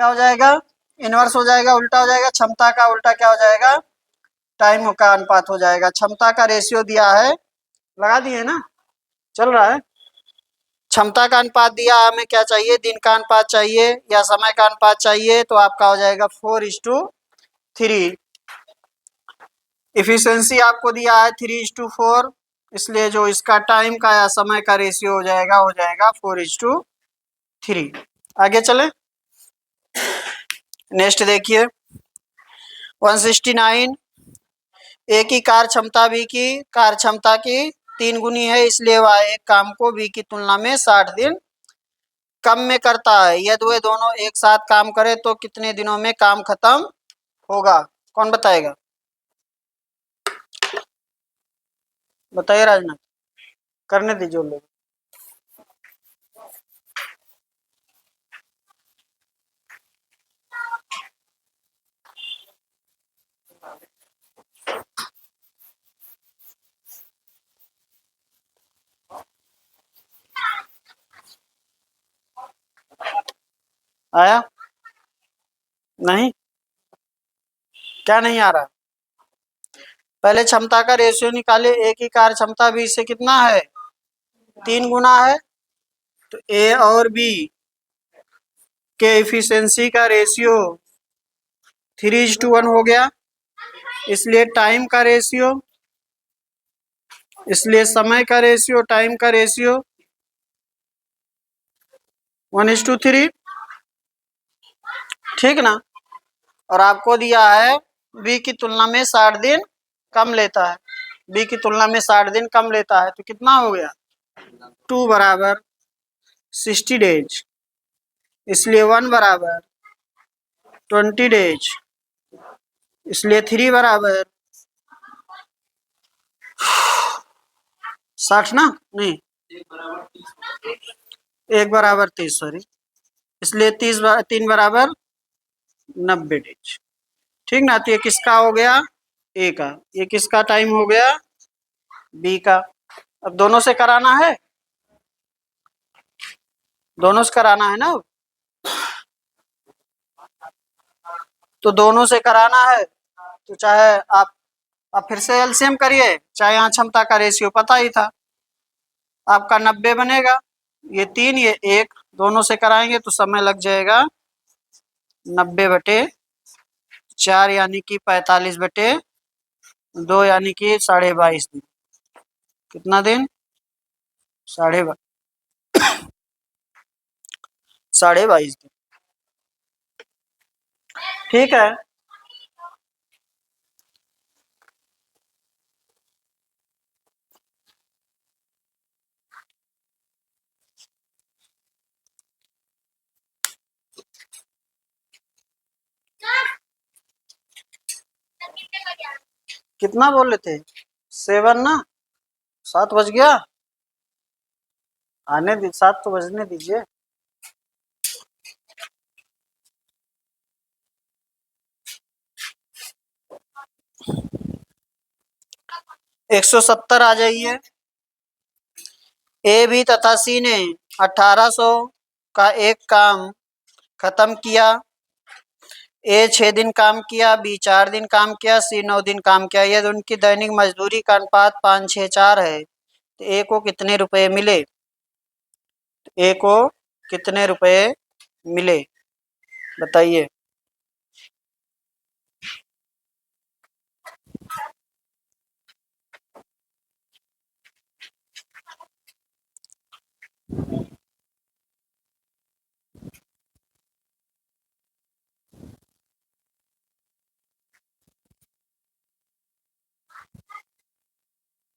क्या हो जाएगा, इनवर्स हो जाएगा, उल्टा हो जाएगा। क्षमता का उल्टा क्या हो जाएगा, टाइम का अनुपात हो जाएगा। क्षमता का रेशियो दिया है, लगा दिए ना, चल रहा है। क्षमता का अनुपात दिया, हमें क्या चाहिए, दिन का अनुपात चाहिए या समय का अनुपात चाहिए, तो आपका हो जाएगा 4:3। इफिशियंसी आपको दिया है 3:4, इसलिए जो इसका टाइम का या समय का रेशियो हो जाएगा 4:3। आगे चले, नेक्स्ट देखिए 169। ए की कार्य क्षमता बी की कार्य क्षमता की 3 गुनी है, इसलिए वह एक काम को बी की तुलना में 60 दिन कम में करता है। यदि वे दोनों एक साथ काम करें तो कितने दिनों में काम खत्म होगा, कौन बताएगा, बताइए राजनाथ, करने दीजिए लोग। आया नहीं, क्या नहीं आ रहा, पहले क्षमता का रेशियो निकाले। ए की कार्य क्षमता बी से कितना है, 3 गुना है, तो ए और बी के एफिशिएंसी का रेशियो 3:1 हो गया, इसलिए टाइम का रेशियो, इसलिए समय का रेशियो, टाइम का रेशियो 1:3, ठीक ना। और आपको दिया है बी की तुलना में 60 दिन कम लेता है, बी की तुलना में 60 दिन कम लेता है, तो कितना हो गया, 2 बराबर 60 डेज, इसलिए 1 बराबर 20 डेज, इसलिए 3 बराबर 60 ना, नहीं 1 बराबर 30, सॉरी, इसलिए 3 बराबर 90 डेज, ठीक ना। तो ये किसका हो गया, ए का, ये किसका टाइम हो गया, बी का। अब दोनों से कराना है, दोनों से कराना है ना, तो दोनों से कराना है, तो चाहे आप फिर से एलसीएम करिए, चाहे यहाँ क्षमता का रेशियो पता ही था, आपका 90 बनेगा, ये 3 ये 1, दोनों से कराएंगे तो समय लग जाएगा 90/4 यानी कि 45/2 यानी कि 22.5 दिन, कितना दिन, 22.5 दिन, ठीक है। कितना बोल रहे थे, 7 ना, 7 बज गया, आने दी, 7 तो बजने दीजिए। एक 170 आ जाइए। ए बी तथा सी ने 1800 का एक काम खत्म किया। ए 6 दिन काम किया, बी 4 दिन काम किया, सी 9 दिन काम किया। यदि उनकी दैनिक मजदूरी का अनुपात 5-6-4 है तो ए को कितने रुपए मिले, ए को कितने रुपए मिले, बताइए।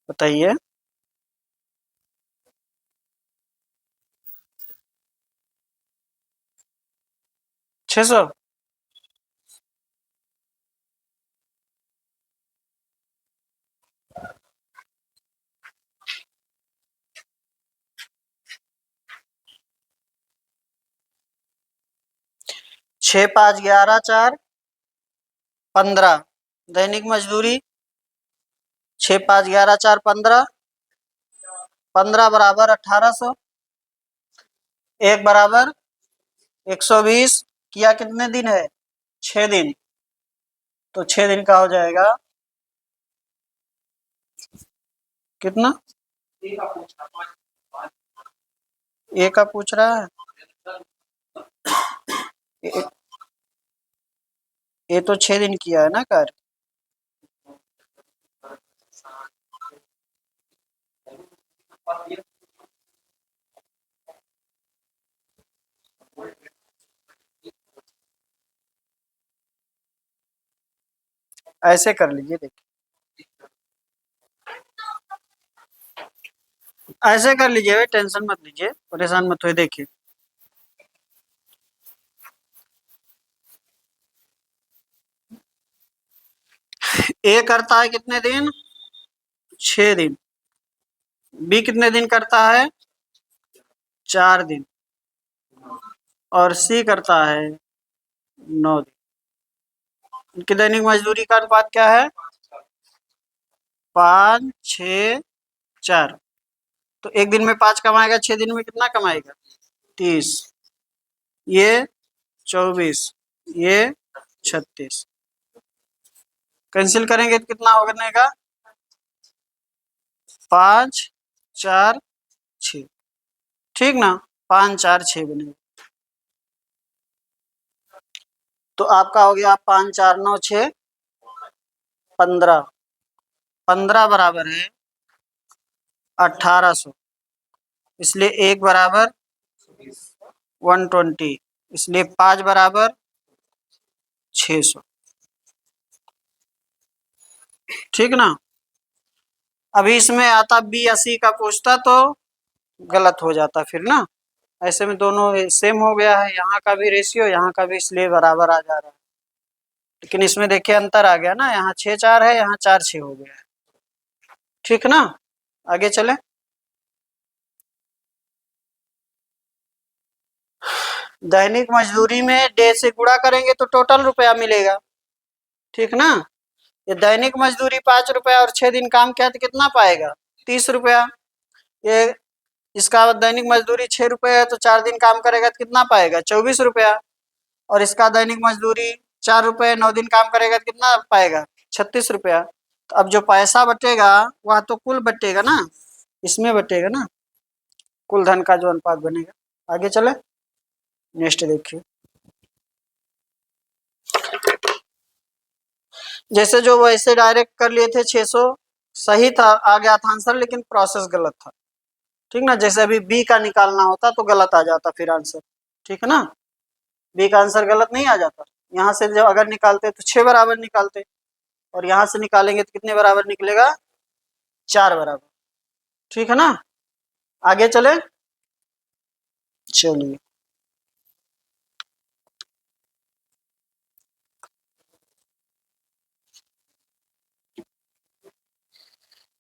बताइए, 600, छः 5 11 4 15 दैनिक मजदूरी, 6 5 11 4 15, 15 बराबर 1800, 1 बराबर 120, किया कितने दिन है? 6 दिन। तो 6 दिन का हो जाएगा कितना? ए का पूछ रहा है। ए, ये तो 6 दिन किया है ना कार्य। ऐसे कर लीजिए, देखिए ऐसे कर लीजिए भाई, टेंशन मत लीजिए, परेशान मत हुए। देखिए ए करता है कितने दिन? 6 दिन। बी कितने दिन करता है? 4 दिन। और सी करता है 9 दिन। इनकी दैनिक मजदूरी का अनुपात क्या है? 5, 6, 4। तो एक दिन में 5 कमाएगा, 6 दिन में कितना कमाएगा? 30। ये 24, ये 36। कैंसिल करेंगे तो कितना हो बनेगा? 5, 4, 6। ठीक ना? 5, 4, 6 बनेगा। तो आपका हो गया 5, 4, 9, 6, 15। 15 बराबर है 1800। इसलिए 1 बराबर 120। इसलिए 5 बराबर 600। ठीक ना? अभी इसमें आता बी 80 का पूछता तो गलत हो जाता फिर ना। ऐसे में दोनों सेम हो गया है, यहाँ का भी रेशियो यहाँ का भी, इसलिए बराबर आ जा रहा है। लेकिन इसमें देखिए अंतर आ गया ना, यहाँ 6, 4 है, यहाँ 4, 6 हो गया है। ठीक ना? आगे चले। दैनिक मजदूरी में डे से गुणा करेंगे तो टोटल रुपया मिलेगा। ठीक ना? ये दैनिक मजदूरी 5 रुपया और 6 दिन काम किया तो कितना पाएगा? 30 रुपया। ये इसका दैनिक मजदूरी 6 रुपये है तो 4 दिन काम करेगा तो कितना पाएगा? 24 रुपया। और इसका दैनिक मजदूरी 4 रुपये, 9 दिन काम करेगा तो कितना पाएगा? 36 रुपया। तो अब जो पैसा बटेगा वह तो कुल बटेगा ना, इसमें बटेगा ना, कुल धन का जो अनुपात बनेगा। आगे चले, नेक्स्ट देखिए। जैसे जो वैसे डायरेक्ट कर लिए थे 600, सही था, आ गया था आंसर, लेकिन प्रोसेस गलत था। ठीक ना? जैसे अभी बी का निकालना होता तो गलत आ जाता फिर आंसर। ठीक है ना? बी का आंसर गलत नहीं आ जाता। यहाँ से जब अगर निकालते तो 6 बराबर निकालते, और यहाँ से निकालेंगे तो कितने बराबर निकलेगा? 4 बराबर। ठीक है ना? आगे चले, चलिए।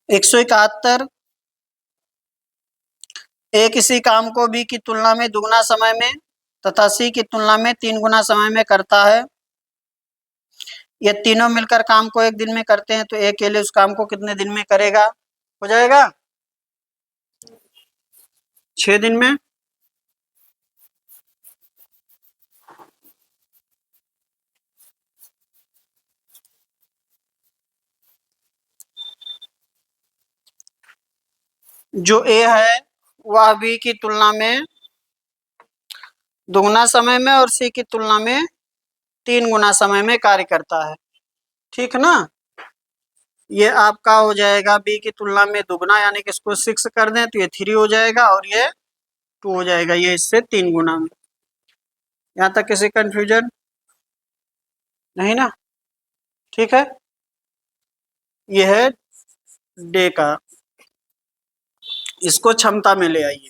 एक सौ इकहत्तर। ए किसी काम को बी की तुलना में दुगना समय में तथा सी की तुलना में 3 गुना समय में करता है। ये तीनों मिलकर काम को एक दिन में करते हैं तो ए अकेले उस काम को कितने दिन में करेगा? हो जाएगा 6 दिन में। जो ए है वह बी की तुलना में दुगना समय में और सी की तुलना में 3 गुना समय में कार्य करता है। ठीक ना? ये आपका हो जाएगा बी की तुलना में दुगना, यानी कि इसको 6 कर दें तो ये 3 हो जाएगा और ये 2 हो जाएगा, ये इससे 3 गुना में। यहाँ तक किसी कंफ्यूजन नहीं ना? ठीक है, ये है डे का। इसको क्षमता में ले आइए।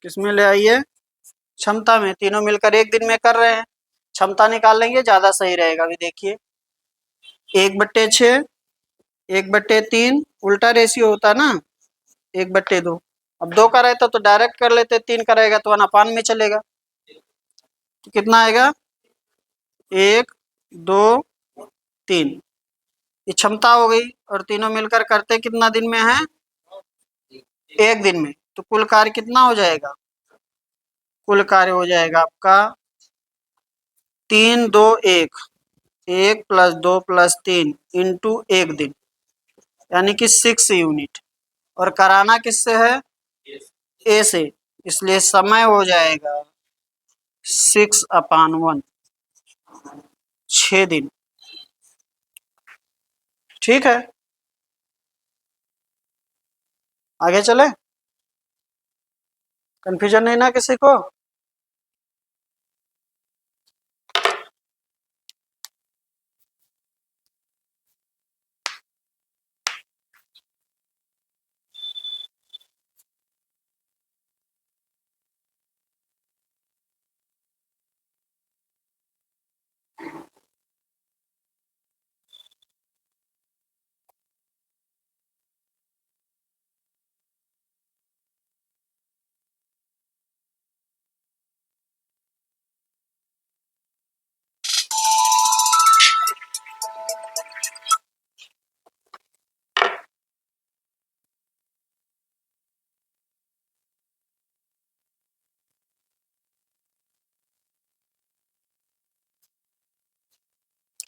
किस में ले आइए? क्षमता में। तीनों मिलकर एक दिन में कर रहे हैं, क्षमता निकाल लेंगे, ज्यादा सही रहेगा। अभी देखिए 1/6, 1/3, उल्टा रेशियो होता ना, 1/2। अब 2 का रहता तो डायरेक्ट कर लेते, 3 का रहेगा तो अपान में चलेगा। तो कितना आएगा? 1, 2, 3। ये क्षमता हो गई, और तीनों मिलकर करते कितना दिन में है? एक दिन में। तो कुल कार्य कितना हो जाएगा? कुल कार्य हो जाएगा आपका 3 2 1, 1 + 2 + 3 इंटू 1 दिन, यानी कि 6 यूनिट। और कराना किससे है? ए से, इसलिए समय हो जाएगा 6/1, 6 दिन। ठीक है, आगे चले। कंफ्यूजन नहीं ना किसी को?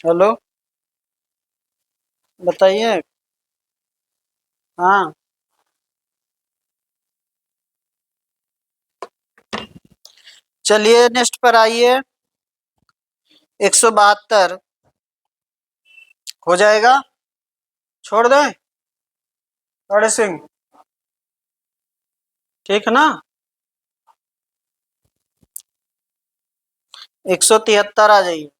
हेलो, बताइए। हाँ, चलिए नेक्स्ट पर आइए। 172 हो जाएगा, छोड़ दें बड़े सिंह? ठीक है ना। 173 आ जाइए।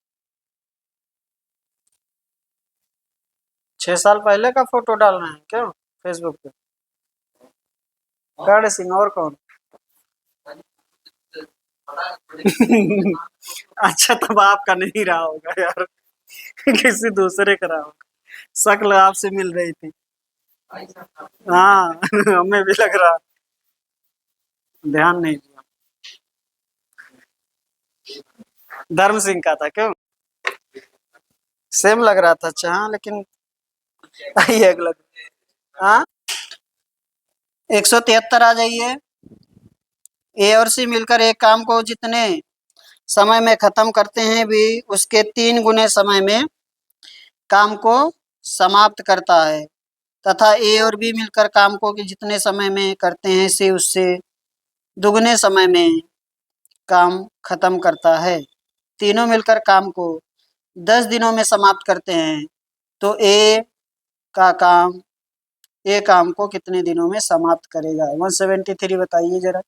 6 साल पहले का फोटो डालना है क्यों फेसबुक पे? गढ़ सिंह और कौन? अच्छा, तब आपका नहीं रहा होगा यार, किसी दूसरे का रहा होगा। शक्ल आपसे मिल रही थी। हाँ, हमें भी लग रहा, ध्यान नहीं दिया। धर्म सिंह का था क्यों? सेम लग रहा था। अच्छा हाँ, लेकिन आइए अगला। हाँ, 173 आ जाइए। ए और सी मिलकर एक काम को जितने समय में खत्म करते हैं, भी उसके 3 गुने समय में काम को समाप्त करता है, तथा ए और बी मिलकर काम को कि जितने समय में करते हैं, सी उससे दुगने समय में काम खत्म करता है। तीनों मिलकर काम को 10 दिनों में समाप्त करते हैं, तो का काम ए काम को कितने दिनों में समाप्त करेगा? 173 बताइए जरा।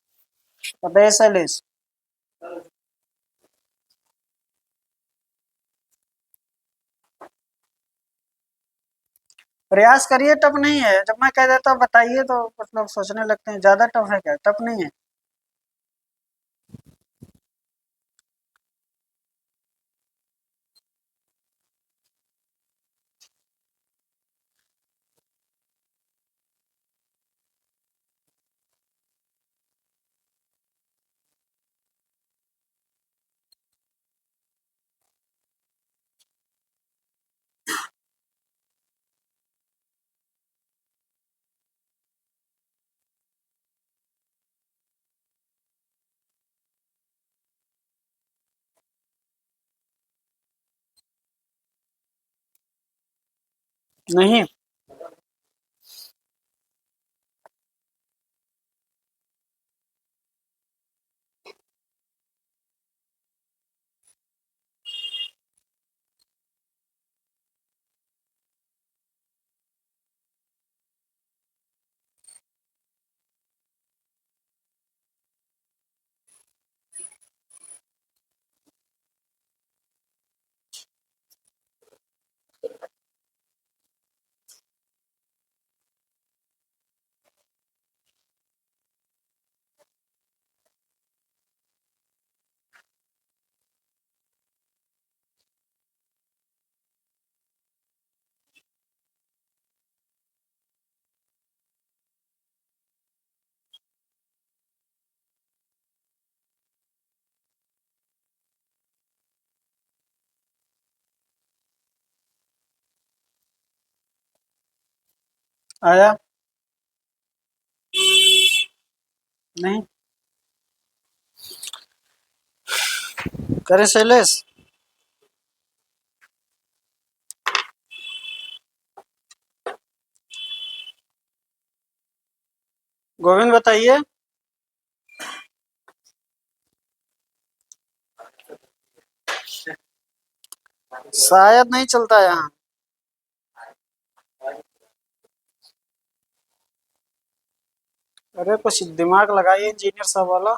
पता है शैलेश? प्रयास करिए, टफ नहीं है। जब मैं कह देता हूँ बताइए तो कुछ लोग सोचने लगते हैं ज्यादा टफ है। क्या टफ नहीं है? नहीं। आया? नहीं करे शैलेश? गोविंद बताइए। शायद नहीं चलता यहाँ। अरे कुछ दिमाग लगाइए इंजीनियर साहब वाला।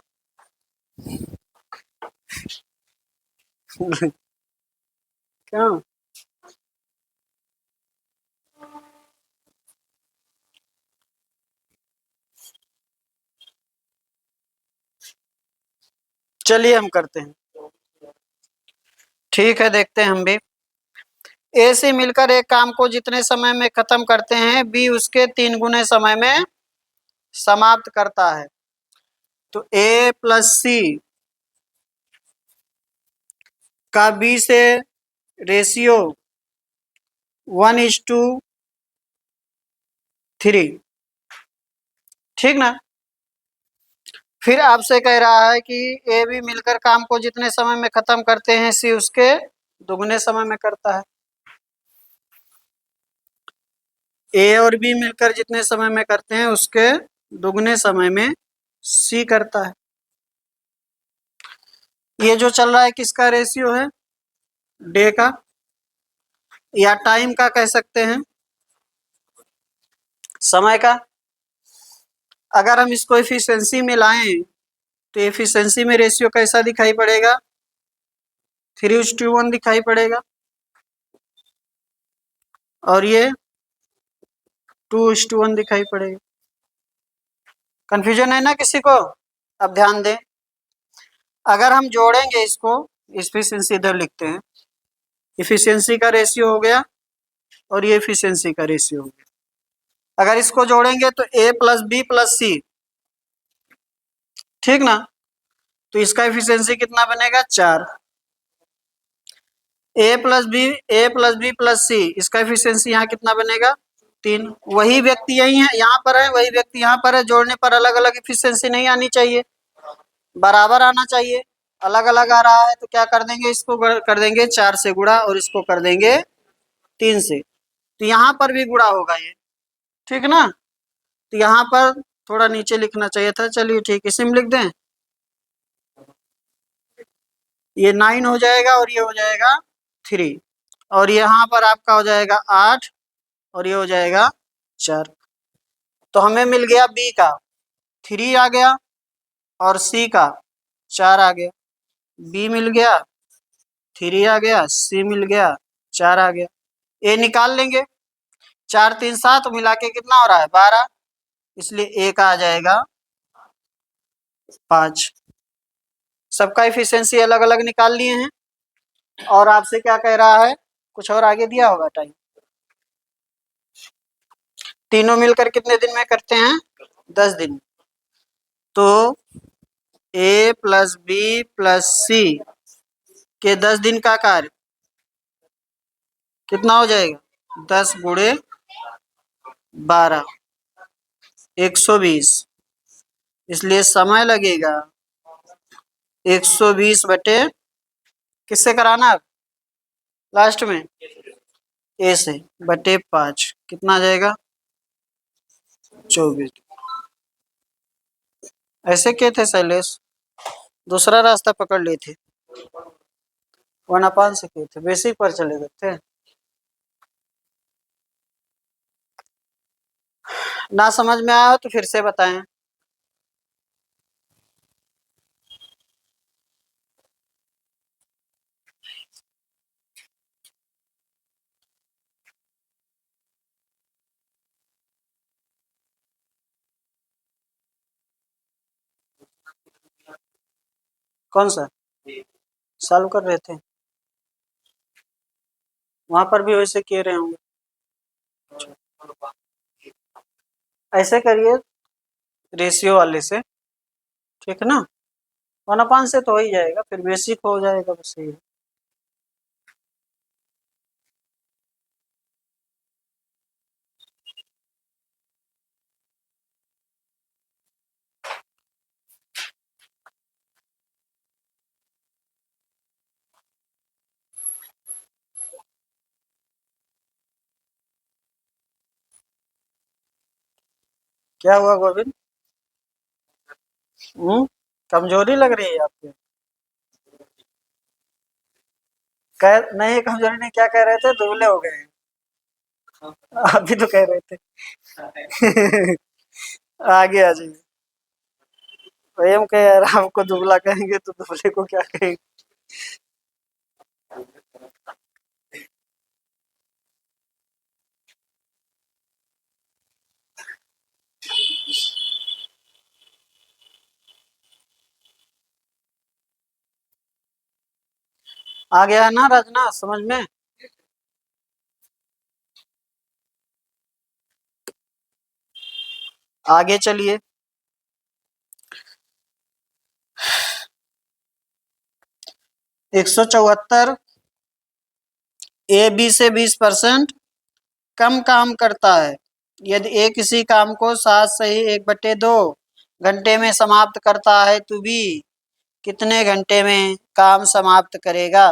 क्यों? चलिए हम करते हैं। ठीक है, देखते हैं हम भी। ए से मिलकर एक काम को जितने समय में खत्म करते हैं, बी उसके 3 गुने समय में समाप्त करता है। तो ए प्लस सी का बी से रेशियो 1:3। ठीक ना? फिर आपसे कह रहा है कि ए बी मिलकर काम को जितने समय में खत्म करते हैं, सी उसके दुगने समय में करता है। ए और बी मिलकर जितने समय में करते हैं, उसके दुगने समय में सी करता है। ये जो चल रहा है किसका रेशियो है? डे का, या टाइम का कह सकते हैं, समय का। अगर हम इसको एफिशिएंसी में लाएं तो एफिशिएंसी में रेशियो कैसा दिखाई पड़ेगा? 3:1 दिखाई पड़ेगा। और ये 2:1 दिखाई पड़ेगा। कंफ्यूजन है ना किसी को? अब ध्यान दें, अगर हम जोड़ेंगे इसको, एफिशिएंसी इधर लिखते हैं, एफिशिएंसी का रेशियो हो गया और ये एफिशिएंसी का रेशियो हो गया। अगर इसको जोड़ेंगे तो ए प्लस बी प्लस सी, ठीक ना? तो इसका एफिशिएंसी कितना बनेगा? 4। ए प्लस बी प्लस सी, इसका एफिशिएंसी यहाँ कितना बनेगा? 3। वही व्यक्ति यही है, यहाँ पर है, वही व्यक्ति यहाँ पर है। जोड़ने पर अलग अलग एफिशिएंसी नहीं आनी चाहिए, बराबर आना चाहिए। अलग अलग आ रहा है तो क्या कर देंगे, इसको कर देंगे 4 से गुणा और इसको कर देंगे 3 से। तो यहाँ पर भी गुणा होगा ये, ठीक ना? तो यहाँ पर थोड़ा नीचे लिखना चाहिए था। चलिए ठीक, इसी में लिख दें। ये 9 हो जाएगा और ये हो जाएगा 3, और यहाँ पर आपका हो जाएगा 8 और ये हो जाएगा 4। तो हमें मिल गया बी का 3 आ गया और सी का 4 आ गया। बी मिल गया, 3 आ गया, सी मिल गया, 4 आ गया। ए निकाल लेंगे, 4 3 7 मिला के कितना हो रहा है? 12। इसलिए ए का आ जाएगा 5। सबका एफिशिएंसी अलग अलग निकाल लिए हैं। और आपसे क्या कह रहा है, कुछ और आगे दिया होगा टाइम। तीनों मिलकर कितने दिन में करते हैं? 10 दिन। तो ए प्लस बी प्लस सी के 10 दिन का कार्य कितना हो जाएगा? 10 गुणे 12, 120। इसलिए समय लगेगा 120 बटे, किससे कराना अब लास्ट में? ए से, बटे 5। कितना आ जाएगा? 24। ऐसे किए थे शैलेश, दूसरा रास्ता पकड़ लिए थे। 1/5 से किए थे, बेसिक पर चले गए थे। ना समझ में आया हो तो फिर से बताएं। कौन सा सॉल्व कर रहे थे? वहां पर भी वैसे किए रहे होंगे। ऐसे करिए रेशियो वाले से, ठीक है ना? 1/5 से तो हो ही जाएगा, फिर बेसिक हो जाएगा, बस यही है। क्या हुआ गोविंद? कमजोरी लग रही है आपको? नहीं, कमजोरी नहीं, क्या कह रहे थे, दुबले हो गए हैं। अभी तो कह रहे थे। आगे आ जाइए। वही हम कह यार, आपको दुबला कहेंगे तो दुबले को क्या कहेंगे। आ गया है ना रचना समझ में? आगे चलिए। 174। ए बी से 20% कम काम करता है। यदि ए किसी काम को 7 सही 1/2 घंटे में समाप्त करता है तो बी कितने घंटे में काम समाप्त करेगा?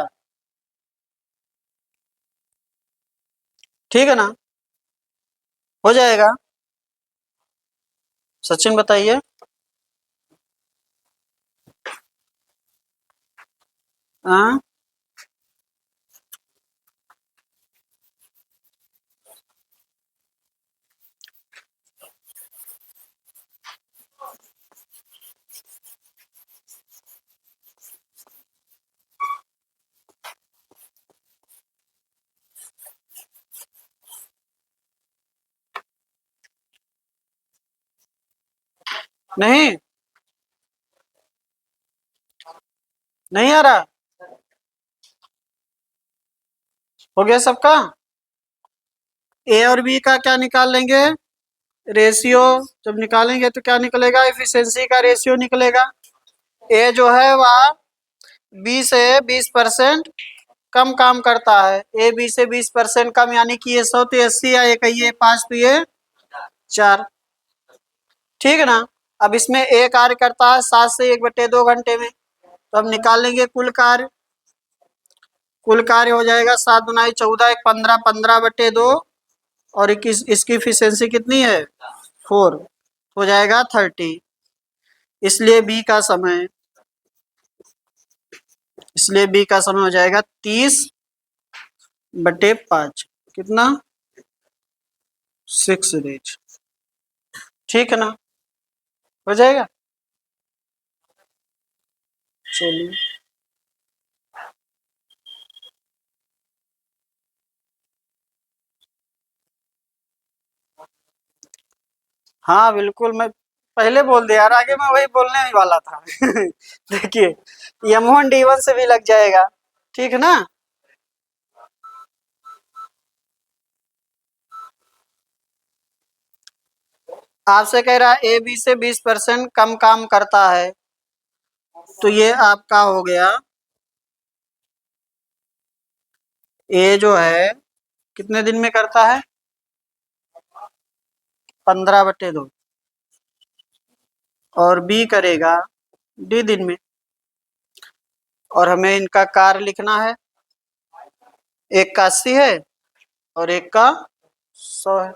ठीक है ना? हो जाएगा। सचिन बताइए। हाँ। नहीं, नहीं आ रहा। हो गया सबका? ए और बी का क्या निकाल लेंगे? रेशियो। जब निकालेंगे तो क्या निकलेगा? एफिशिएंसी का रेशियो निकलेगा। ए जो है वह बी से 20% कम काम करता है। ए बी से 20% कम, यानी कि ये 100 तो 80 या एक ये 5 तो ये 4। ठीक है ना? अब इसमें ए कार्य करता है 7 से 1/2 घंटे में, तो अब निकालेंगे कुल कार्य। कुल कार्य हो जाएगा 7 दूनी 14, एक 15, 15/2 और 21। इसकी इफिशियंसी कितनी है? 4। हो जाएगा 30। इसलिए बी का समय इसलिए बी का समय हो जाएगा 30/5। कितना? 6 days। ठीक है ना? हो जाएगा। चलिए। हाँ बिल्कुल, मैं पहले बोल दिया यार, आगे मैं वही बोलने ही वाला था। देखिए, M1 D1 से भी लग जाएगा। ठीक है ना? आपसे कह रहा है ए बी से 20% कम काम करता है, तो ये आपका हो गया। ए जो है कितने दिन में करता है? 15/2। और बी करेगा D दिन में। और हमें इनका कार्य लिखना है। एक का 80 है और एक का 100 है।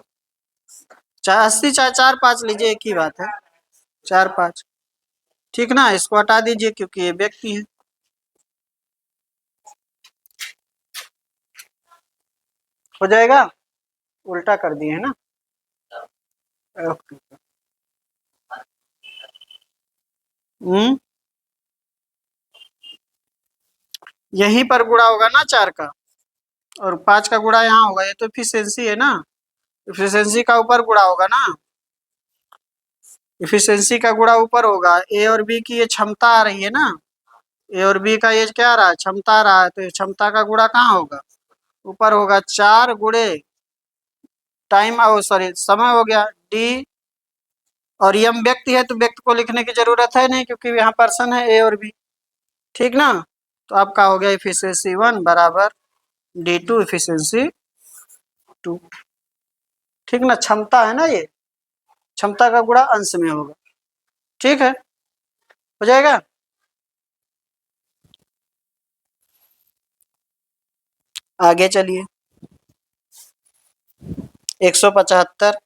चाहे 80 चाहे 4 5 लीजिए, एक ही बात है। 4 5। ठीक ना? इसको हटा दीजिए क्योंकि ये व्यक्ति है। हो जाएगा। उल्टा कर दिए है ना? ओके। हम्म। यहीं पर गुणा होगा ना 4 का, और 5 का गुणा यहाँ होगा। ये तो इफिशियंसी है ना? इफिशियंसी का ऊपर गुणा होगा ना? इफिशियंसी का गुणा ऊपर होगा। ए और बी की ये क्षमता आ रही है ना? ए और बी का ये क्या आ रहा है? क्षमता आ रहा है, तो ये क्षमता का गुणा कहाँ होगा? ऊपर होगा। 4 गुणे टाइम, सॉरी समय हो गया डी। और यम व्यक्ति है तो व्यक्ति को लिखने की जरूरत है नहीं, क्योंकि यहाँ पर्सन है ए और बी। ठीक ना? तो आपका हो गया इफिशियंसी 1 बराबर D2 इफिशियंसी 2। ठीक ना? क्षमता है ना, ये क्षमता का गुणा अंश में होगा। ठीक है? हो जाएगा। आगे चलिए। 175।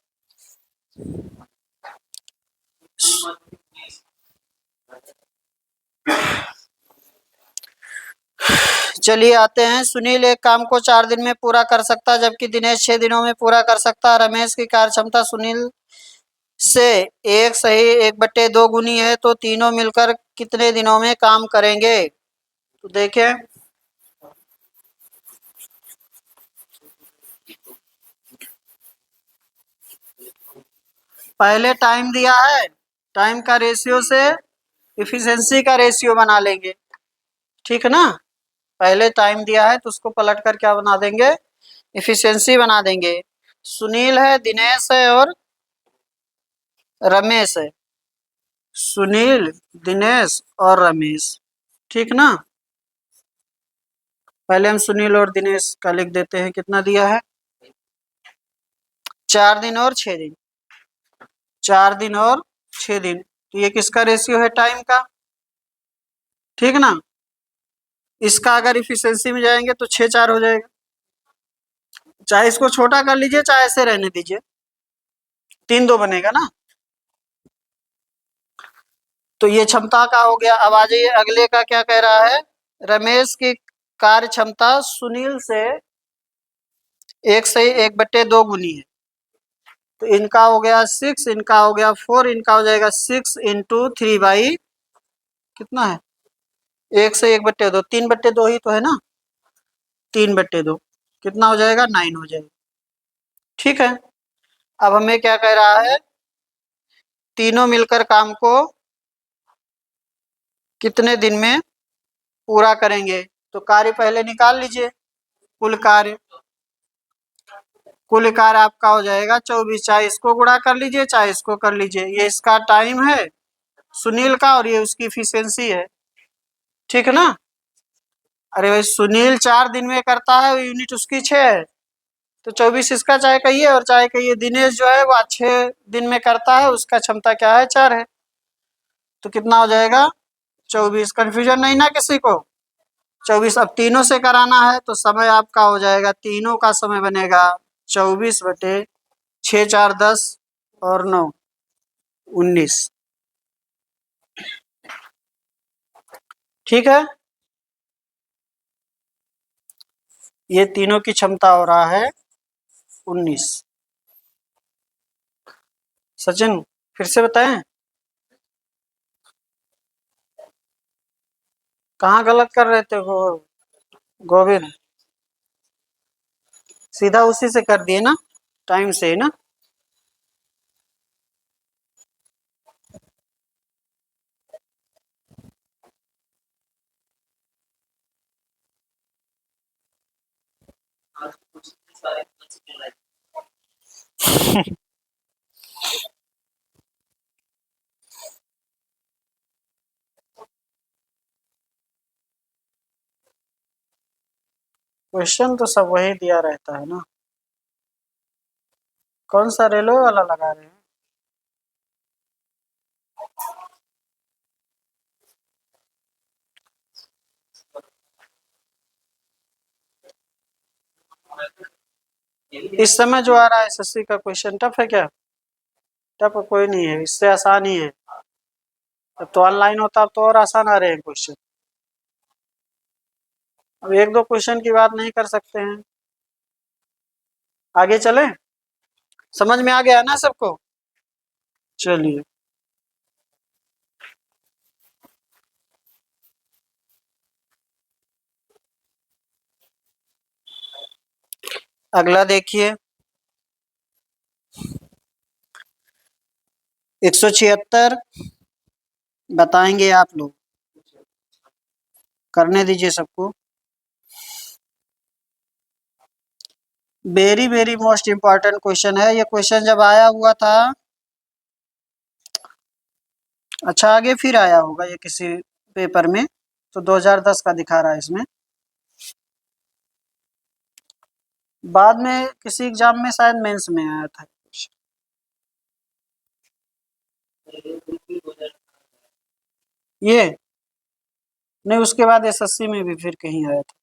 चलिए आते हैं। सुनील एक काम को 4 दिन में पूरा कर सकता है जबकि दिनेश 6 दिनों में पूरा कर सकता है। रमेश की कार्य क्षमता सुनील से 1 गुनी है, तो तीनों मिलकर कितने दिनों में काम करेंगे? तो देखें, पहले टाइम दिया है, टाइम का रेशियो से इफिशिएंसी का रेशियो बना लेंगे, ठीक है ना। पहले टाइम दिया है तो उसको पलट कर क्या बना देंगे, इफिशिएंसी बना देंगे। सुनील है, दिनेश है और रमेश है। सुनील, दिनेश और रमेश, ठीक ना। पहले हम सुनील और दिनेश का लिख देते हैं। कितना दिया है? 4 दिन और 6 दिन। 4 दिन और 6 दिन, तो ये किसका रेशियो है? टाइम का, ठीक ना। इसका अगर इफिशिएंसी में जाएंगे तो 6 4 हो जाएगा। चाहे इसको छोटा कर लीजिए चाहे ऐसे रहने दीजिए, 3 2 बनेगा ना। तो ये क्षमता का हो गया। अब आ जाइए अगले का, क्या कह रहा है? रमेश की कार्य क्षमता सुनील से 1 गुनी है, तो इनका हो गया 6, इनका हो गया 4, इनका हो जाएगा 6 × 3 कितना है? 1 1/2, 3/2 ही तो है ना, 3/2 कितना हो जाएगा? 9 हो जाएगा, ठीक है। अब हमें क्या कह रहा है? तीनों मिलकर काम को कितने दिन में पूरा करेंगे? तो कार्य पहले निकाल लीजिए। कुल कार्य, कुल कार्य आपका हो जाएगा 24, चाहे इसको गुणा कर लीजिए चाहे इसको कर लीजिए। ये इसका टाइम है सुनील का और ये उसकी इफिशियंसी है, ठीक है ना। अरे भाई सुनील 4 दिन में करता है, यूनिट उसकी 6 है, तो 24 इसका चाहे कहिए और चाहे कहिए। दिनेश जो है वह 6 दिन में करता है, उसका क्षमता क्या है? 4 है, तो कितना हो जाएगा? 24। कंफ्यूजन नहीं ना किसी को? 24। अब तीनों से कराना है तो समय आपका हो जाएगा, तीनों का समय बनेगा 24/6 4 10 और 9 19, ठीक है। ये तीनों की क्षमता हो रहा है 19। सचिन फिर से बताएं, कहाँ गलत कर रहे थे गोविंद? सीधा उसी से कर दिए ना, टाइम से ही ना। क्वेश्चन तो सब वही दिया रहता है ना। कौन सा रेलवे वाला लगा रहे हैं? इस समय जो आ रहा है एसएससी का क्वेश्चन टफ है क्या? टफ कोई नहीं है, इससे आसान ही है। अब तो ऑनलाइन होता, अब तो और आसान आ रहे हैं क्वेश्चन। अब 1 2 क्वेश्चन की बात नहीं कर सकते हैं। आगे चलें? समझ में आ गया ना सबको? चलिए अगला देखिए। 176 बताएंगे आप लोग, करने दीजिए सबको। Very very most important question है ये। क्वेश्चन जब आया हुआ था, अच्छा आगे फिर आया होगा ये किसी पेपर में, तो 2010 का दिखा रहा है इसमें। बाद में किसी एग्जाम में शायद मेंस में आया था ये। नहीं, उसके बाद एसएससी में भी फिर कहीं आया था।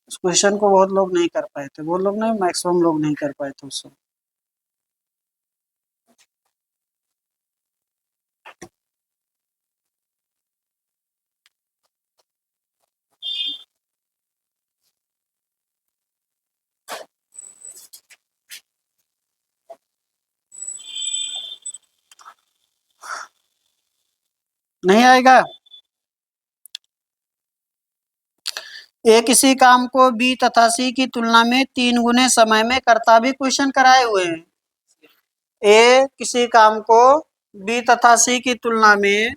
उस क्वेश्चन को बहुत लोग नहीं कर पाए थे, वो लोग नहीं, मैक्सिमम लोग नहीं कर पाए थे उसको। नहीं आएगा। ए किसी काम को बी तथा सी की तुलना में 3 गुने समय में करता, भी क्वेश्चन कराए हुए हैं। ए किसी काम को बी तथा सी की तुलना में,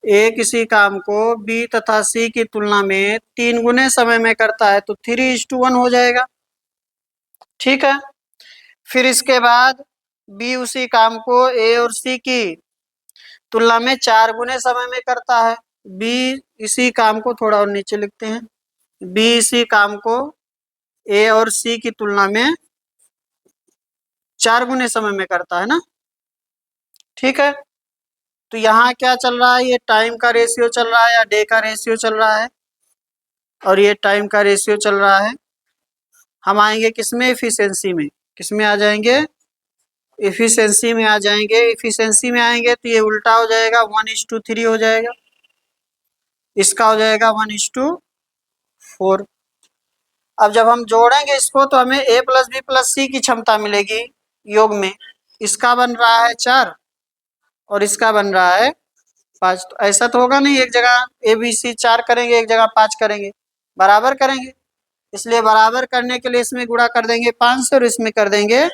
ए किसी काम को बी तथा सी की तुलना में 3 गुने समय में करता है, तो 3:1 हो जाएगा। ठीक है। फिर इसके बाद बी उसी काम को ए और सी की तुलना में 4 गुने समय में करता है। बी इसी काम को थोड़ा और नीचे लिखते हैं, बी इसी काम को ए और सी की तुलना में 4 गुने समय में करता है ना। ठीक है। तो यहाँ क्या चल रहा है, ये टाइम का रेशियो चल रहा है या डे का रेशियो चल रहा है, और ये टाइम का रेशियो चल रहा है। हम आएंगे किसमें, इफिशियंसी में। किसमें आ जाएंगे, इफिशियंसी में आ जाएंगे। इफिशियंसी में आएंगे तो ये उल्टा हो जाएगा, 1:3 हो जाएगा। इसका हो जाएगा 1:4। अब जब हम जोड़ेंगे इसको तो हमें ए प्लस बी प्लस सी की क्षमता मिलेगी योग में। इसका बन रहा है 4 और इसका बन रहा है 5। तो ऐसा तो होगा नहीं, एक जगह ए बी सी 4 करेंगे, एक जगह 5 करेंगे, बराबर करेंगे। इसलिए बराबर करने के लिए इसमें गुणा कर देंगे 5 से और इसमें कर देंगे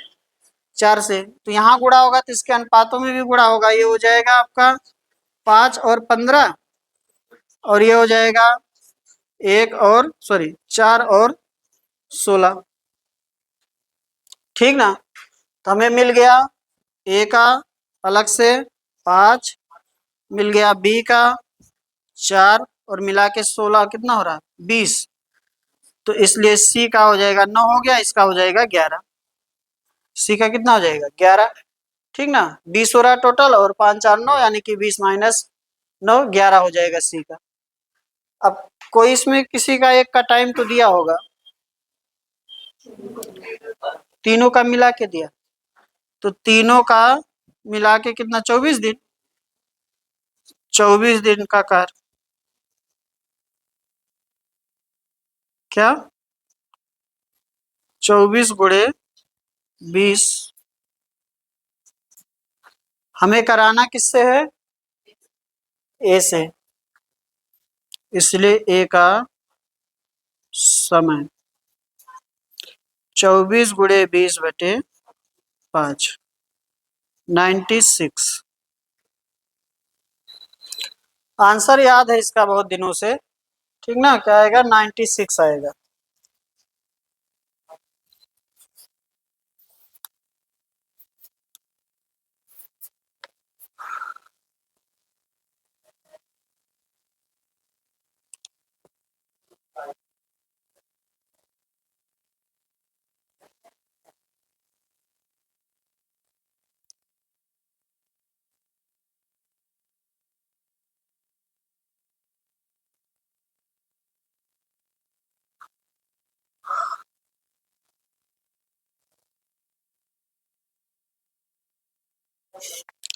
4 से। तो यहाँ गुणा होगा तो इसके अनुपातों में भी गुणा होगा। ये हो जाएगा आपका 5 और 15, और ये हो जाएगा 4 और 16। ठीक ना। तो हमें मिल गया ए का अलग से 5, मिल गया बी का 4, और मिला के 16 कितना हो रहा है, 20। तो इसलिए सी का हो जाएगा 9 हो गया, इसका हो जाएगा 11। सी का कितना हो जाएगा, 11। ठीक ना। 20 हो रहा है टोटल, और 5 4 9, यानी कि 20 माइनस 9 11 हो जाएगा सी का। अब कोई इसमें किसी का एक का टाइम तो दिया होगा, तीनों का मिला के दिया, तो तीनों का मिला के कितना, 24 दिन। 24 दिन का कार्य, क्या 24 × 20। हमें कराना किससे है, ए से, इसलिए ए का समय 24 × 20/5, 96। आंसर याद है इसका बहुत दिनों से। ठीक ना, क्या आएगा, 96 आएगा।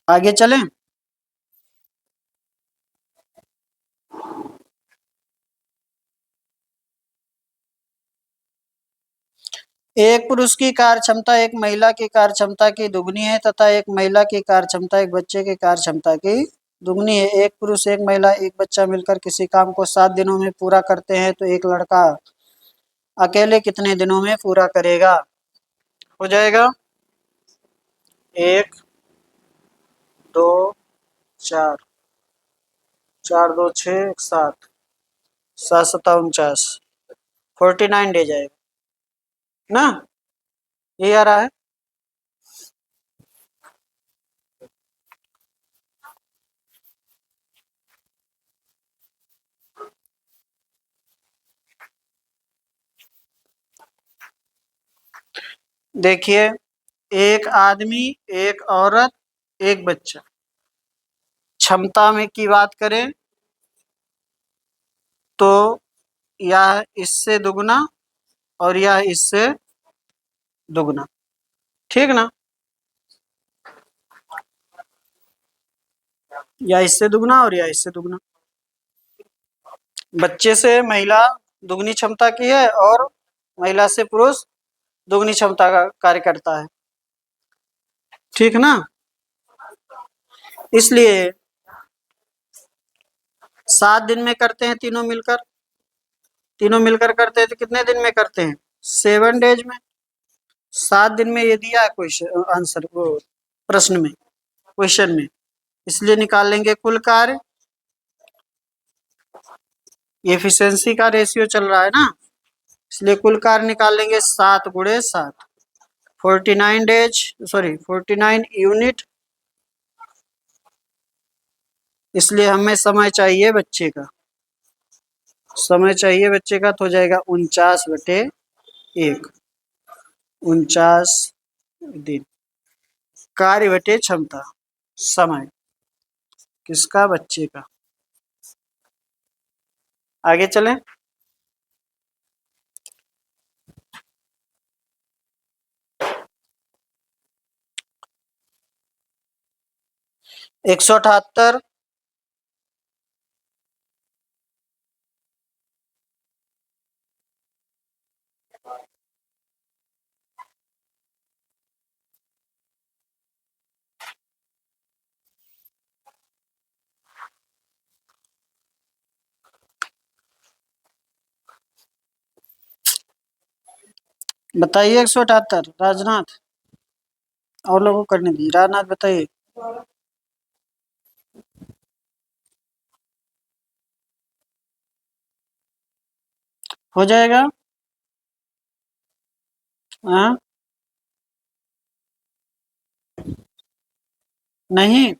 आगे चलें। एक पुरुष की कार्य क्षमता एक महिला की कार्य क्षमता की दुगनी है, तथा एक महिला की कार्य क्षमता एक बच्चे की कार्य क्षमता की दुगनी है। एक पुरुष एक महिला एक बच्चा मिलकर किसी काम को 7 दिनों में पूरा करते हैं, तो एक लड़का अकेले कितने दिनों में पूरा करेगा। हो जाएगा 1 2 4, 4 2 6 7, 7 7 49, 49 डेज आएगा ना, ये आ रहा है। देखिए, एक आदमी, एक औरत, एक बच्चा, क्षमता में की बात करें तो यह इससे दुगना और यह इससे दुगना। ठीक ना, या इससे दुगना और या इससे दुगना। बच्चे से महिला दुगनी क्षमता की है, और महिला से पुरुष दुगनी क्षमता का कार्य करता है। ठीक ना। इसलिए 7 दिन में करते हैं तीनों मिलकर। तीनों मिलकर करते हैं तो कितने दिन में करते हैं? 7 डेज में। 7 दिन में ये दिया है क्वेश्चन आंसर वो प्रश्न में, क्वेश्चन में, इसलिए निकाल लेंगे कुल कार्य। एफिशिएंसी का रेशियो चल रहा है ना, इसलिए कुल कार्य निकाल लेंगे 7 × 7, 49 डेज, सॉरी 49 यूनिट। इसलिए हमें समय चाहिए बच्चे का, समय चाहिए बच्चे का, तो हो जाएगा 49/1, 49 दिन। कार्य बटे क्षमता, समय किसका? बच्चे का। आगे चलें। 178। बताइए 178। राजनाथ, और लोगों को करने दीजिए। राजनाथ बताइए। हो जाएगा। हाँ, नहीं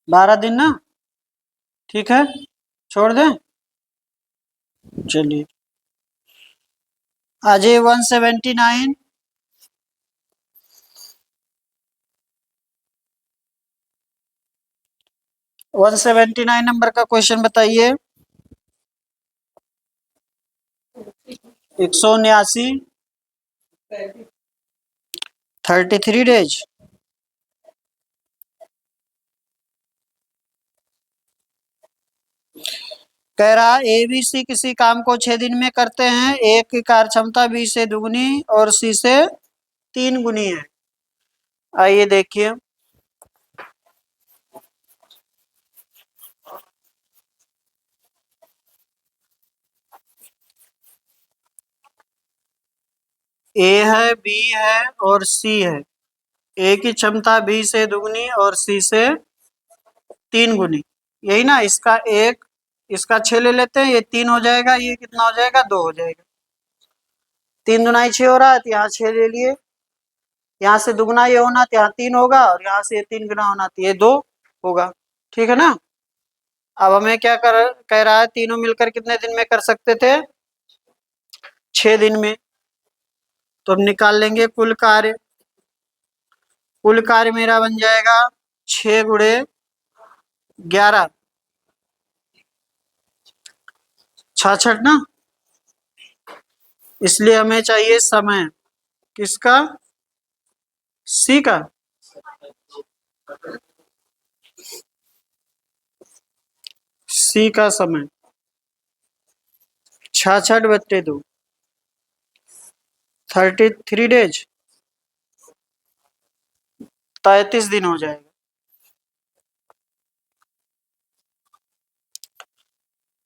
12 दिन ना, ठीक है, छोड़ दें। चलिए आ जाइए 179। 179 नंबर का क्वेश्चन बताइए। 179, 33 डेज। कह रहा ए बी सी किसी काम को 6 दिन में करते हैं, ए की कार्य क्षमता बी से दुगनी और सी से 3 गुनी है। आइए देखिए। ए है, बी है और सी है। ए की क्षमता बी से दुगनी और सी से 3 गुनी, यही ना। इसका एक, इसका 6 ले लेते हैं, ये 3 हो जाएगा, ये कितना हो जाएगा? 2 हो जाएगा। 3 दुनाई 6 हो रहा है, तो यहाँ 6 ले लिए। यहाँ से दुगना ये होना तो यहाँ 3 होगा, और यहाँ से 3 गुना होना तो ये 2 होगा। ठीक है ना। अब हमें क्या कह रहा है, तीनों मिलकर कितने दिन में कर सकते थे? 6 दिन में। तो अब निकाल लेंगे कुल कार्य। कुल कार्य मेरा बन जाएगा 6 × 11, 66 ना। इसलिए हमें चाहिए समय, किसका? सी का। सी का समय 66/2, 33 डेज, 33 दिन हो जाएगा।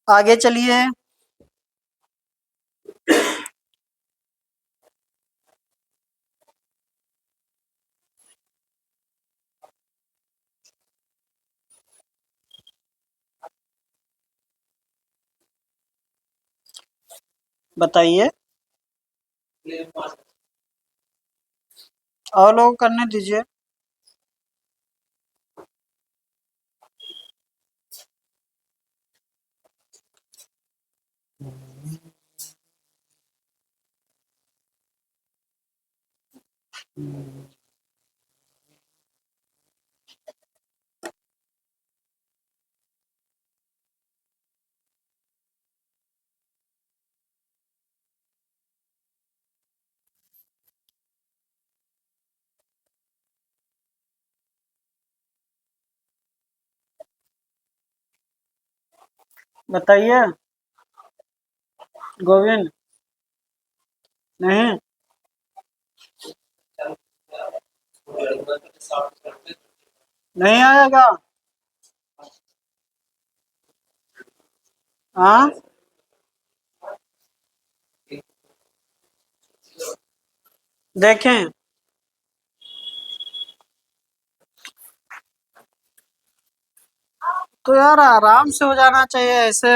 आगे चलिए। बताइए, और लोग करने दीजिए। बताइए गोविंद। नहीं, नहीं आएगा। हाँ, देखें। तो यार आराम से हो जाना चाहिए ऐसे,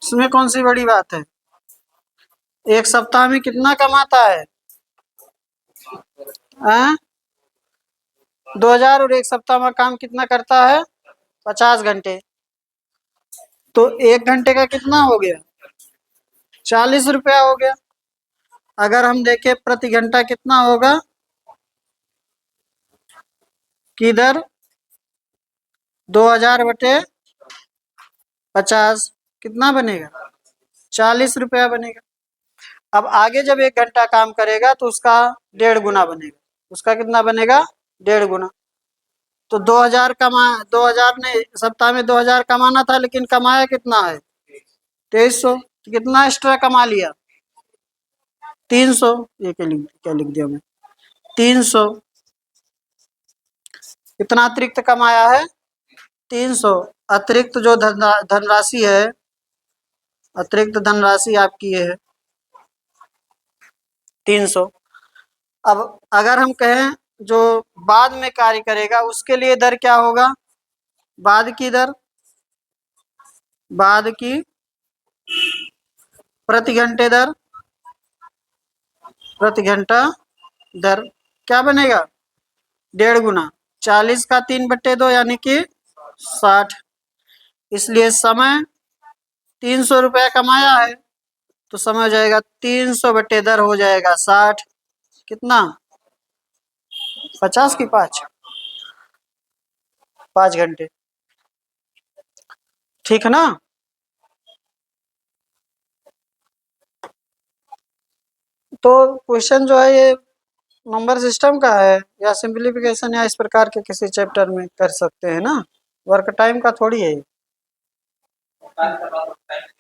इसमें कौन सी बड़ी बात है। एक सप्ताह में कितना कमाता है? हाँ, 2000 और एक सप्ताह में काम कितना करता है? 50 घंटे। तो 1 घंटे का कितना हो गया? 40 रुपया हो गया। अगर हम देखें प्रति घंटा कितना होगा, किधर 2000/50 कितना बनेगा? 40 रुपया बनेगा। अब आगे जब 1 घंटा काम करेगा तो उसका 1.5 गुना बनेगा। उसका कितना बनेगा? 1.5 गुना। तो 2000 ने सप्ताह में 2000 कमाना था, लेकिन कमाया कितना है? 2300। तो कितना एक्स्ट्रा कमा लिया? 300। ये क्या लिख दिया मैं? 300। कितना अतिरिक्त कमाया है? 300। अतिरिक्त जो धनराशि है, अतिरिक्त धनराशि आपकी ये है 300। अब अगर हम कहें जो बाद में कार्य करेगा उसके लिए दर क्या होगा? बाद की दर, बाद की प्रति घंटे दर, प्रति घंटा दर क्या बनेगा? 1.5 गुना। 40 का 3/2 यानी कि 60। इसलिए समय 300 रुपया कमाया है, तो समय हो जाएगा 300/दर हो जाएगा 60। कितना? 50 की 5 घंटे। ठीक है ना? तो क्वेश्चन जो है ये नंबर सिस्टम का है, या सिंप्लीफिकेशन या इस प्रकार के किसी चैप्टर में कर सकते हैं ना। वर्क टाइम का थोड़ी है ये।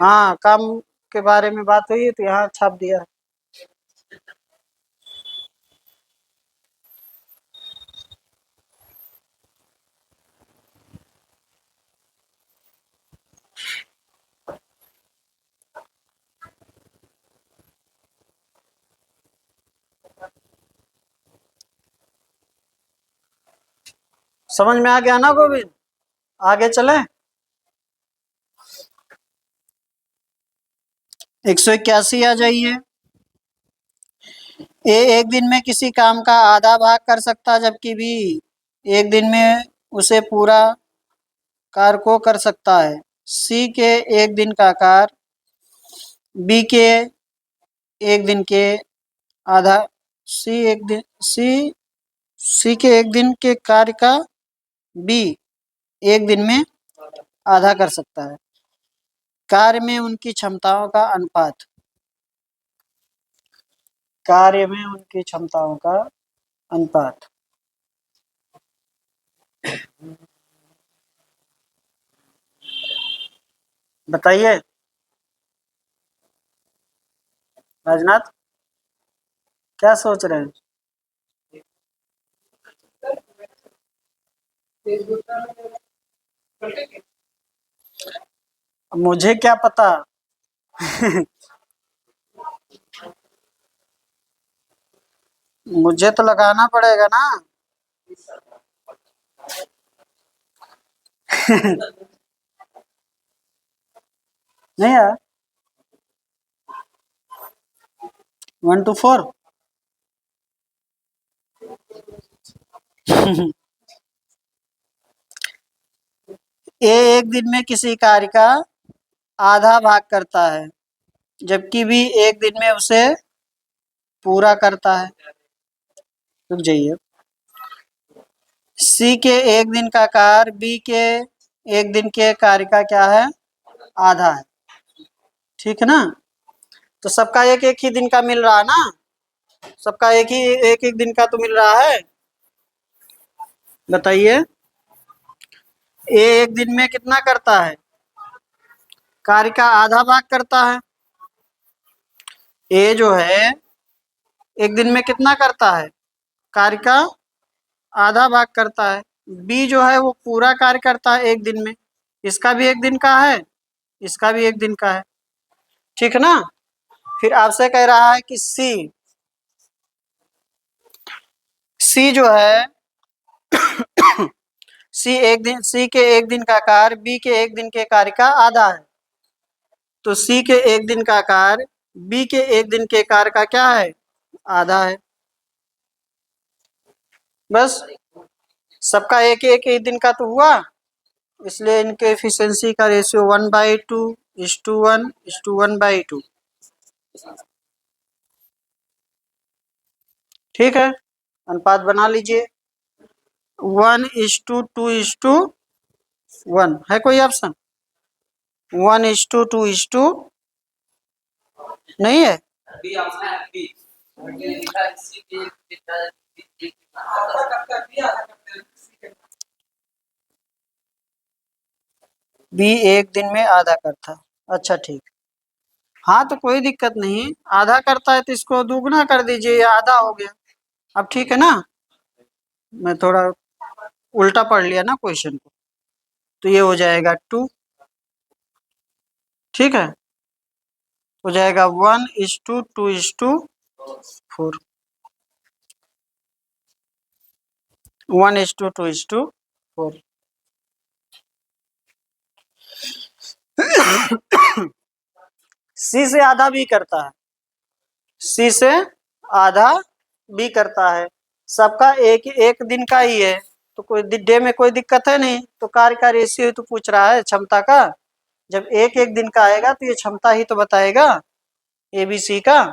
हाँ, काम के बारे में बात हुई है तो यहाँ छाप दिया। समझ में आ गया ना गोविंद? आगे चले। 181 आ जाइए। ए एक दिन में किसी काम का आधा भाग कर सकता, जबकि बी एक दिन में उसे पूरा कार्य को कर सकता है। सी के एक दिन का कार्य बी के एक दिन के आधा, सी एक दिन सी सी के एक दिन के कार्य का बी एक दिन में आधा कर सकता है। कार्य में उनकी क्षमताओं का अनुपात, कार्य में उनकी क्षमताओं का अनुपात। बताइए राजनाथ, क्या सोच रहे हैं? मुझे क्या पता। मुझे तो लगाना पड़ेगा ना। नहीं यार, 1 to 4। ए एक दिन में किसी कार्य का आधा भाग करता है, जबकि बी एक दिन में उसे पूरा करता है। रुक जाइए। सी के एक दिन का कार्य बी के एक दिन के कार्य का क्या है? आधा है। ठीक है ना? तो सबका एक एक ही दिन का मिल रहा है ना। सबका एक एक दिन का तो मिल रहा है। बताइए, ए एक दिन में कितना करता है? कार्य का आधा भाग करता है। ए जो है एक दिन में कितना करता है? कार्य का आधा भाग करता है। बी जो है वो पूरा कार्य करता है एक दिन में, इसका भी एक दिन का है, इसका भी एक दिन का है, ठीक है ना। फिर आपसे कह रहा है कि सी जो है सी के एक दिन का कार्य बी के एक दिन के कार्य का आधा है। तो सी के एक दिन का कार्य बी के एक दिन के कार्य का क्या है, आधा है। बस सबका एक एक दिन का तो हुआ, इसलिए इनके एफिशिएंसी का रेशियो 1/2:1:1:1। ठीक है, अनुपात बना लीजिए। 1:2:1 है कोई ऑप्शन? 1:2:2 नहीं है। बी एक दिन में आधा करता है, अच्छा ठीक। हाँ तो कोई दिक्कत नहीं, आधा करता है तो इसको दुगना कर दीजिए, ये आधा हो गया। अब ठीक है ना, मैं थोड़ा उल्टा पढ़ लिया ना क्वेश्चन को, तो ये हो जाएगा 2। ठीक है, हो जाएगा 1:2:2:4। 1:2:2:4। सी से आधा भी करता है, सी से आधा भी करता है, सबका एक एक दिन का ही है, तो कोई डे में कोई दिक्कत है नहीं। तो कार्य का रेशियो तो पूछ रहा है क्षमता का, जब एक एक दिन का आएगा तो ये क्षमता ही तो बताएगा एबीसी का।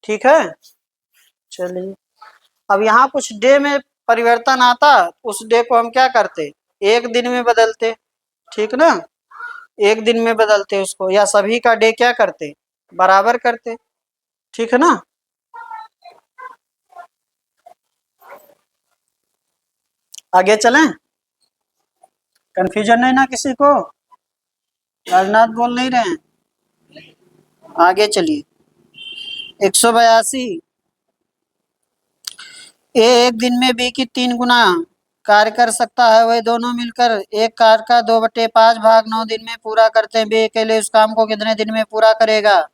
ठीक है, चलिए। अब यहाँ कुछ डे में परिवर्तन आता, उस डे को हम क्या करते, एक दिन में बदलते, ठीक ना, एक दिन में बदलते उसको, या सभी का डे क्या करते, बराबर करते, ठीक है ना। आगे चलें, कंफ्यूजन है ना किसी को? राजनाथ बोल नहीं रहे हैं, आगे चलिए। 182, ए एक दिन में बी की 3 गुना कार्य कर सकता है, वही दोनों मिलकर एक कार्य का 2/5 भाग 9 दिन में पूरा करते हैं। बी अकेले उस काम को कितने दिन में पूरा करेगा?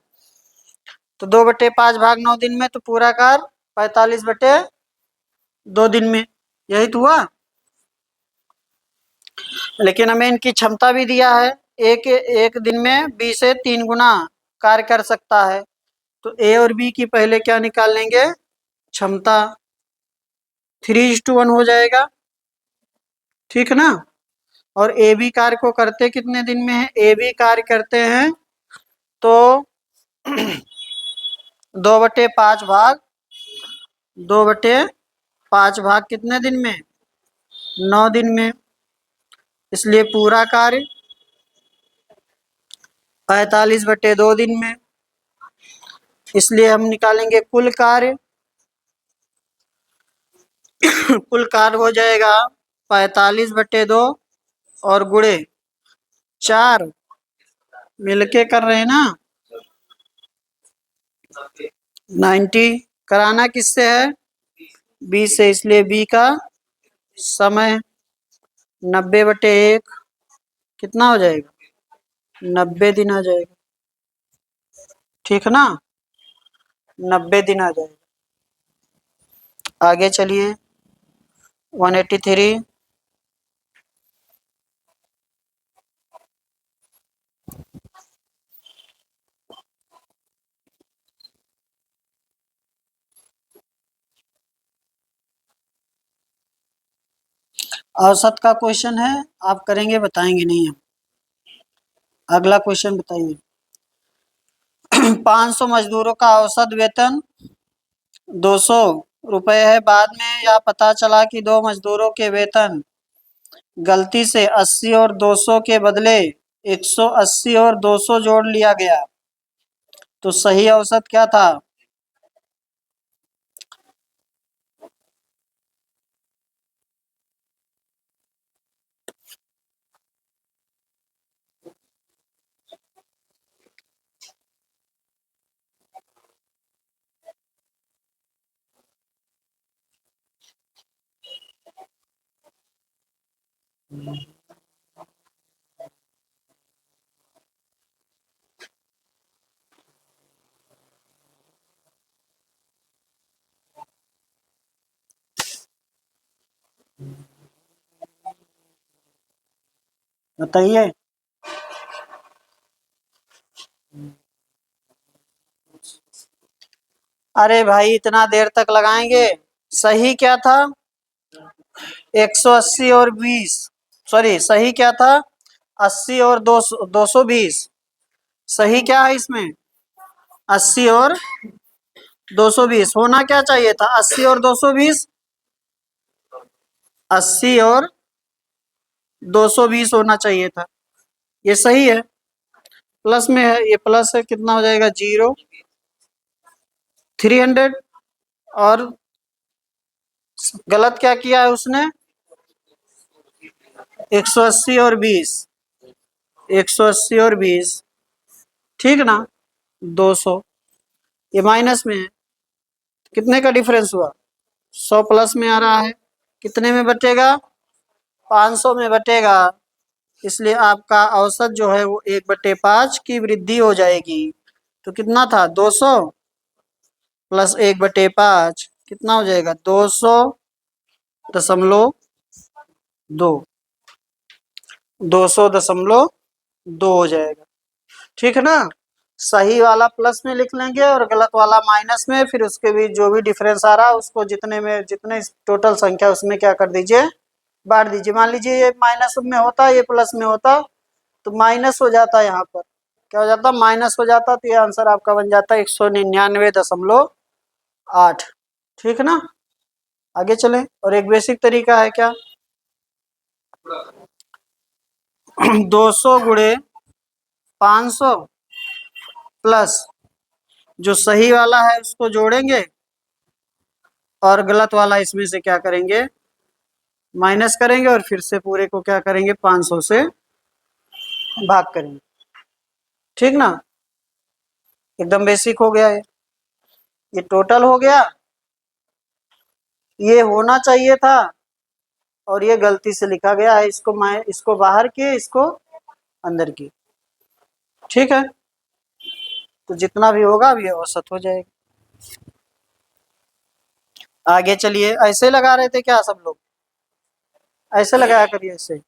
तो 2/5 भाग 9 दिन में, तो पूरा कार्य 45/2 दिन में, यही तो हुआ। लेकिन हमें इनकी क्षमता भी दिया है, एक एक दिन में बी से 3 गुना कार्य कर सकता है, तो ए और बी की पहले क्या निकाल लेंगे, क्षमता। 3:1 हो जाएगा, ठीक है ना। और ए बी कार्य को करते कितने दिन में है, ए बी कार्य करते हैं तो 2/5 भाग कितने दिन में, 9 दिन में, इसलिए पूरा कार्य 45/2 दिन में, इसलिए हम निकालेंगे कुल कार्य। कुल कार्य हो जाएगा 45/2 और गुणे 4, मिलके कर रहे हैं ना, 90। कराना किससे है, बी से, इसलिए बी का समय 90/1 कितना हो जाएगा, 90 दिन आ जाएगा, ठीक है ना, 90 दिन आ जाएगा। आगे चलिए, 183, औसत का क्वेश्चन है, आप करेंगे बताएंगे नहीं हम। अगला क्वेश्चन बताइए। 500 मजदूरों का औसत वेतन 200 रुपये है, बाद में यह पता चला कि दो मजदूरों के वेतन गलती से 80 और 200 के बदले 180 और 200 जोड़ लिया गया, तो सही औसत क्या था? बताइए। अरे भाई इतना देर तक लगाएंगे। सही क्या था? 180 और 20। सॉरी, सही क्या था? 80 और 220। सही क्या है इसमें? 80 और 220 होना क्या चाहिए था? 80 और 220। 80 और 220 होना चाहिए था। ये सही है। प्लस में है, ये प्लस है, कितना हो जाएगा? 0। 300। और गलत क्या किया है उसने? 180 और 20। 180 और 20। ठीक ना? 200। ये माइनस में है। कितने का डिफरेंस हुआ? 100 प्लस में आ रहा है। कितने में बटेगा? 500 में बटेगा। इसलिए आपका औसत जो है वो 1/5 की वृद्धि हो जाएगी। तो कितना था? 200 प्लस 1/5 कितना हो जाएगा? 200.2। 200.2 हो जाएगा। ठीक है ना? सही वाला प्लस में लिख लेंगे और गलत वाला माइनस में, फिर उसके बीच जो भी डिफरेंस आ रहा है उसको जितने में, जितने टोटल संख्या उसमें क्या कर दीजिए? बांट दीजिए। मान लीजिए ये माइनस में होता, ये प्लस में होता, तो माइनस हो जाता। यहाँ पर क्या हो जाता? माइनस हो जाता। तो ये आंसर आपका बन जाता 199.8। ठीक है ना? आगे चलें। और एक बेसिक तरीका है क्या? 200 गुणे 500 प्लस जो सही वाला है उसको जोड़ेंगे और गलत वाला इसमें से क्या करेंगे? माइनस करेंगे और फिर से पूरे को क्या करेंगे? 500 से भाग करेंगे। ठीक ना? एकदम बेसिक हो गया है। ये टोटल हो गया। ये होना चाहिए था और ये गलती से लिखा गया है। इसको बाहर किए, इसको अंदर किए। ठीक है? तो जितना भी होगा अब ये औसत हो जाएगा। आगे चलिए। ऐसे लगा रहे थे क्या सब लोग? ऐसे लगाया करिए, ऐसे।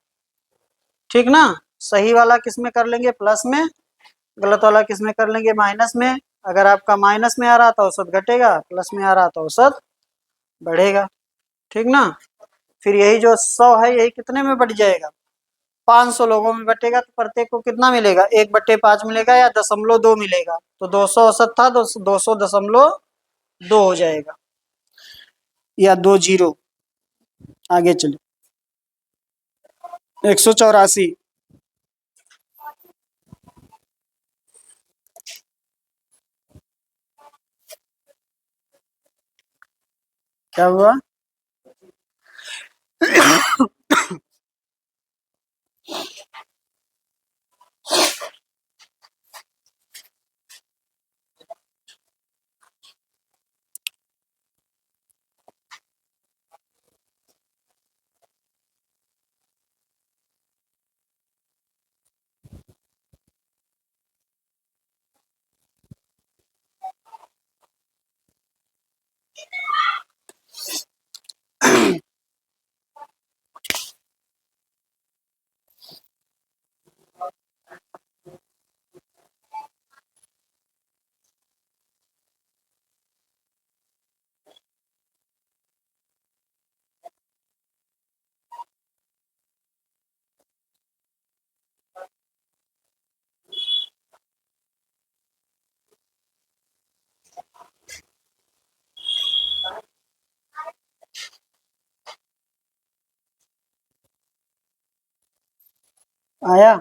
ठीक ना? सही वाला किस में कर लेंगे? प्लस में। गलत वाला किस में कर लेंगे? माइनस में। अगर आपका माइनस में आ रहा तो औसत घटेगा, प्लस में आ रहा तो औसत बढ़ेगा। ठीक ना? फिर यही जो 100 है यही कितने में बढ़ जाएगा? 500 लोगों में बटेगा। तो प्रत्येक को कितना मिलेगा? 1/5 मिलेगा या 0.2 मिलेगा। तो 200 औसत था, 200.2 हो जाएगा, या 2 जीरो। आगे चलिए। 184। क्या हुआ? आया?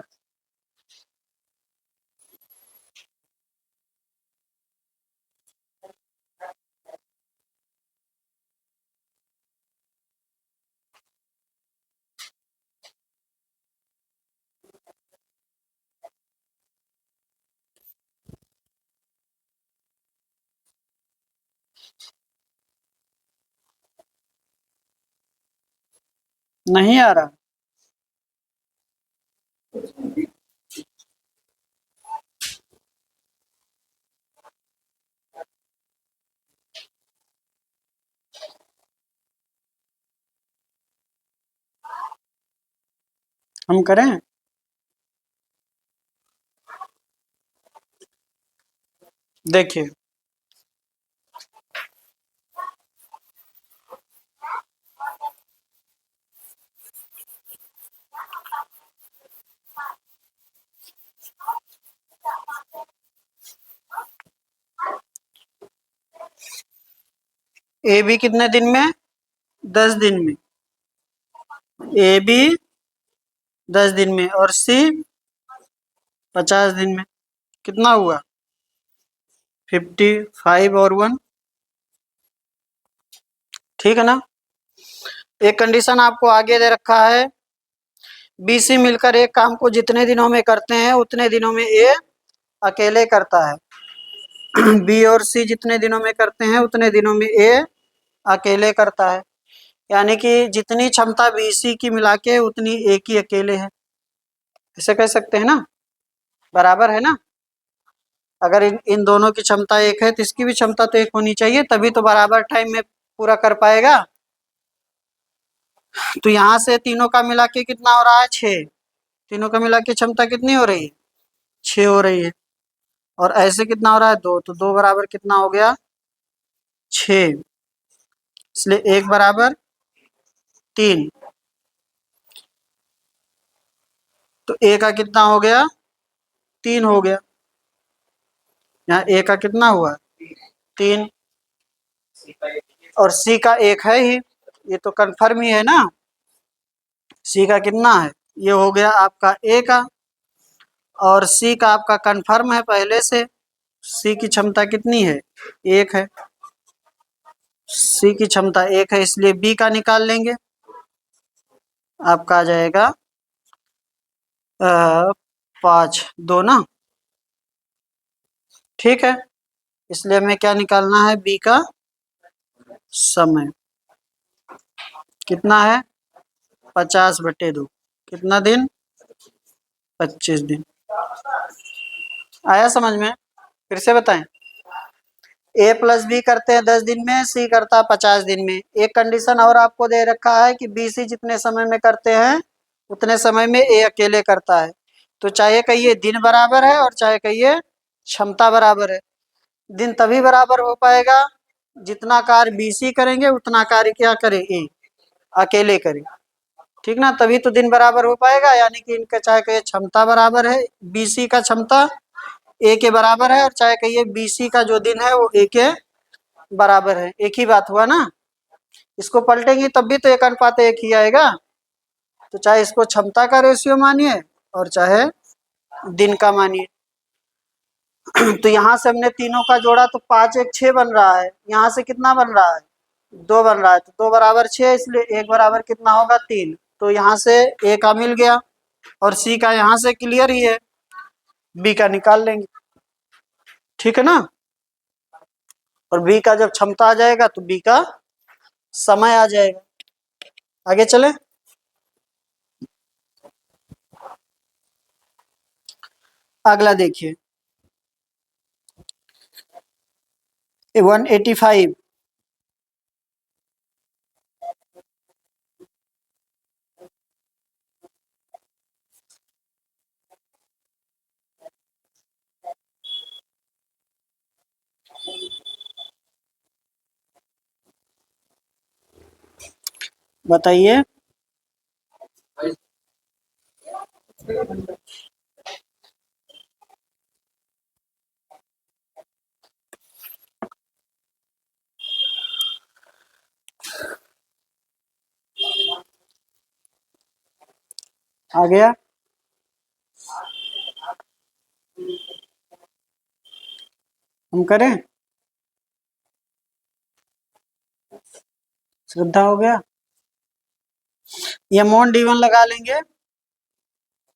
नहीं आ रहा? हम करें? देखिए, ए बी कितने दिन में? 10 दिन में। ए बी 10 दिन में और सी 50 दिन में। कितना हुआ? 55 और 1। ठीक है ना? एक कंडीशन आपको आगे दे रखा है, बी सी मिलकर एक काम को जितने दिनों में करते हैं उतने दिनों में ए अकेले करता है। बी और सी जितने दिनों में करते हैं उतने दिनों में ए अकेले करता है। यानी कि जितनी क्षमता बी सी की मिला के उतनी ए की अकेले है, ऐसे कह सकते हैं ना? बराबर है ना? अगर इन दोनों की क्षमता एक है तो इसकी भी क्षमता तो एक होनी चाहिए, तभी तो बराबर टाइम में पूरा कर पाएगा। तो यहाँ से तीनों का मिला के कितना हो रहा है? 6। तीनों का मिला के क्षमता कितनी हो रही है? 6 हो रही है। और ऐसे कितना हो रहा है? 2। तो 2 बराबर कितना हो गया? 6। इसलिए 1 बराबर 3। तो ए का कितना हो गया? 3 हो गया। यहाँ ए का कितना हुआ? 3। और सी का 1 है ही, ये तो कन्फर्म ही है ना। सी का कितना है? ये हो गया आपका ए का। और सी का आपका कन्फर्म है पहले से। सी की क्षमता कितनी है? 1 है। सी की क्षमता 1 है, इसलिए बी का निकाल लेंगे। आपका आ जाएगा 5 2 ना। ठीक है, इसलिए हमें क्या निकालना है? बी का समय कितना है? 50/2। कितना दिन? 25 दिन। आया समझ में? फिर से बताएं। ए प्लस बी करते हैं 10 दिन में, सी करता है 50 दिन में। एक कंडीशन और आपको दे रखा है कि बी सी जितने समय में करते हैं उतने समय में ए अकेले करता है। तो चाहे कहिए दिन बराबर है और चाहे कहिए क्षमता बराबर है। दिन तभी बराबर हो पाएगा जितना कार्य बी सी करेंगे उतना कार्य क्या करे? ए अकेले करे। ठीक ना? तभी तो दिन बराबर हो पाएगा। यानी कि इनका चाहे कहिए क्षमता बराबर है, बी सी का क्षमता ए के बराबर है, और चाहे कहिए बी सी का जो दिन है वो ए के बराबर है। एक ही बात हुआ ना? इसको पलटेंगे तब भी तो 1:1 ही आएगा। तो चाहे इसको क्षमता का रेशियो मानिए और चाहे दिन का मानिए। तो यहाँ से हमने तीनों का जोड़ा तो 5 1 6 बन रहा है। यहाँ से कितना बन रहा है? 2 बन रहा है। तो 2 बराबर 6, इसलिए 1 बराबर कितना होगा? 3। तो यहाँ से ए का मिल गया और सी का यहाँ से क्लियर ही है, बी का निकाल लेंगे। ठीक है ना? और बी का जब क्षमता आ जाएगा तो बी का समय आ जाएगा। आगे चले। अगला देखिए, 185। बताइए। आ गया? हम करें? श्रद्धा हो गया? ये मोन D1 लगा लेंगे,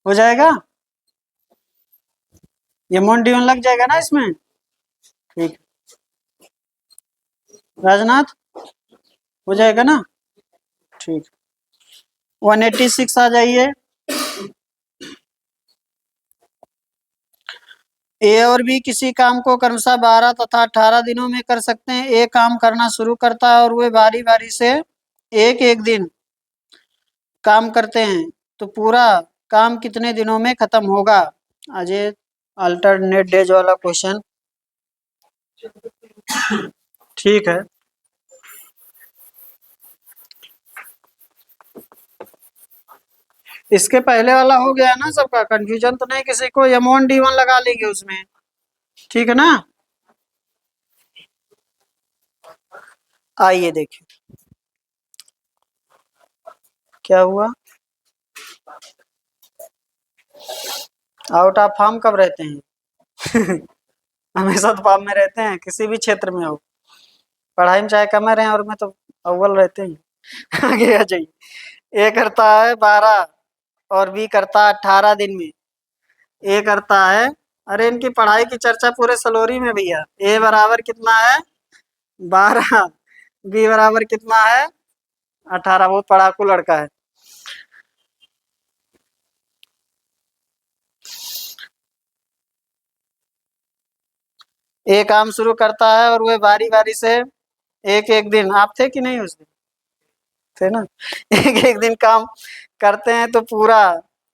हो जाएगा? ये मोन D1 लग जाएगा ना इसमें? ठीक। राजनाथ, हो जाएगा ना? ठीक। 186 आ जाइए। ए और बी किसी काम को क्रमशः 12 तथा 18 दिनों में कर सकते हैं। ए काम करना शुरू करता है और वे बारी बारी से एक एक दिन काम करते हैं। तो पूरा काम कितने दिनों में खत्म होगा? आज ये अल्टरनेट डेज वाला क्वेश्चन। ठीक है। इसके पहले वाला हो गया ना सबका, कंफ्यूजन तो नहीं किसी को? M1 D1 लगा लेंगे उसमें, ठीक है ना? आइए देखिए क्या हुआ। आउट ऑफ फॉर्म कब रहते हैं? हमेशा तो फॉर्म में रहते हैं, किसी भी क्षेत्र में हो। पढ़ाई में चाहे कम रहे और में तो अव्वल रहते हैं। आगे आ जाइए। ए करता है 12 और बी करता है 18 दिन में। ए करता है, अरे इनकी पढ़ाई की चर्चा पूरे सलोरी में भैया। ए बराबर कितना है? 12। बी बराबर कितना है? 18। बहुत पढ़ाकू लड़का है। ए काम शुरू करता है और वह बारी बारी से एक एक दिन, आप थे कि नहीं उस दिन? थे ना? एक एक दिन काम करते हैं तो पूरा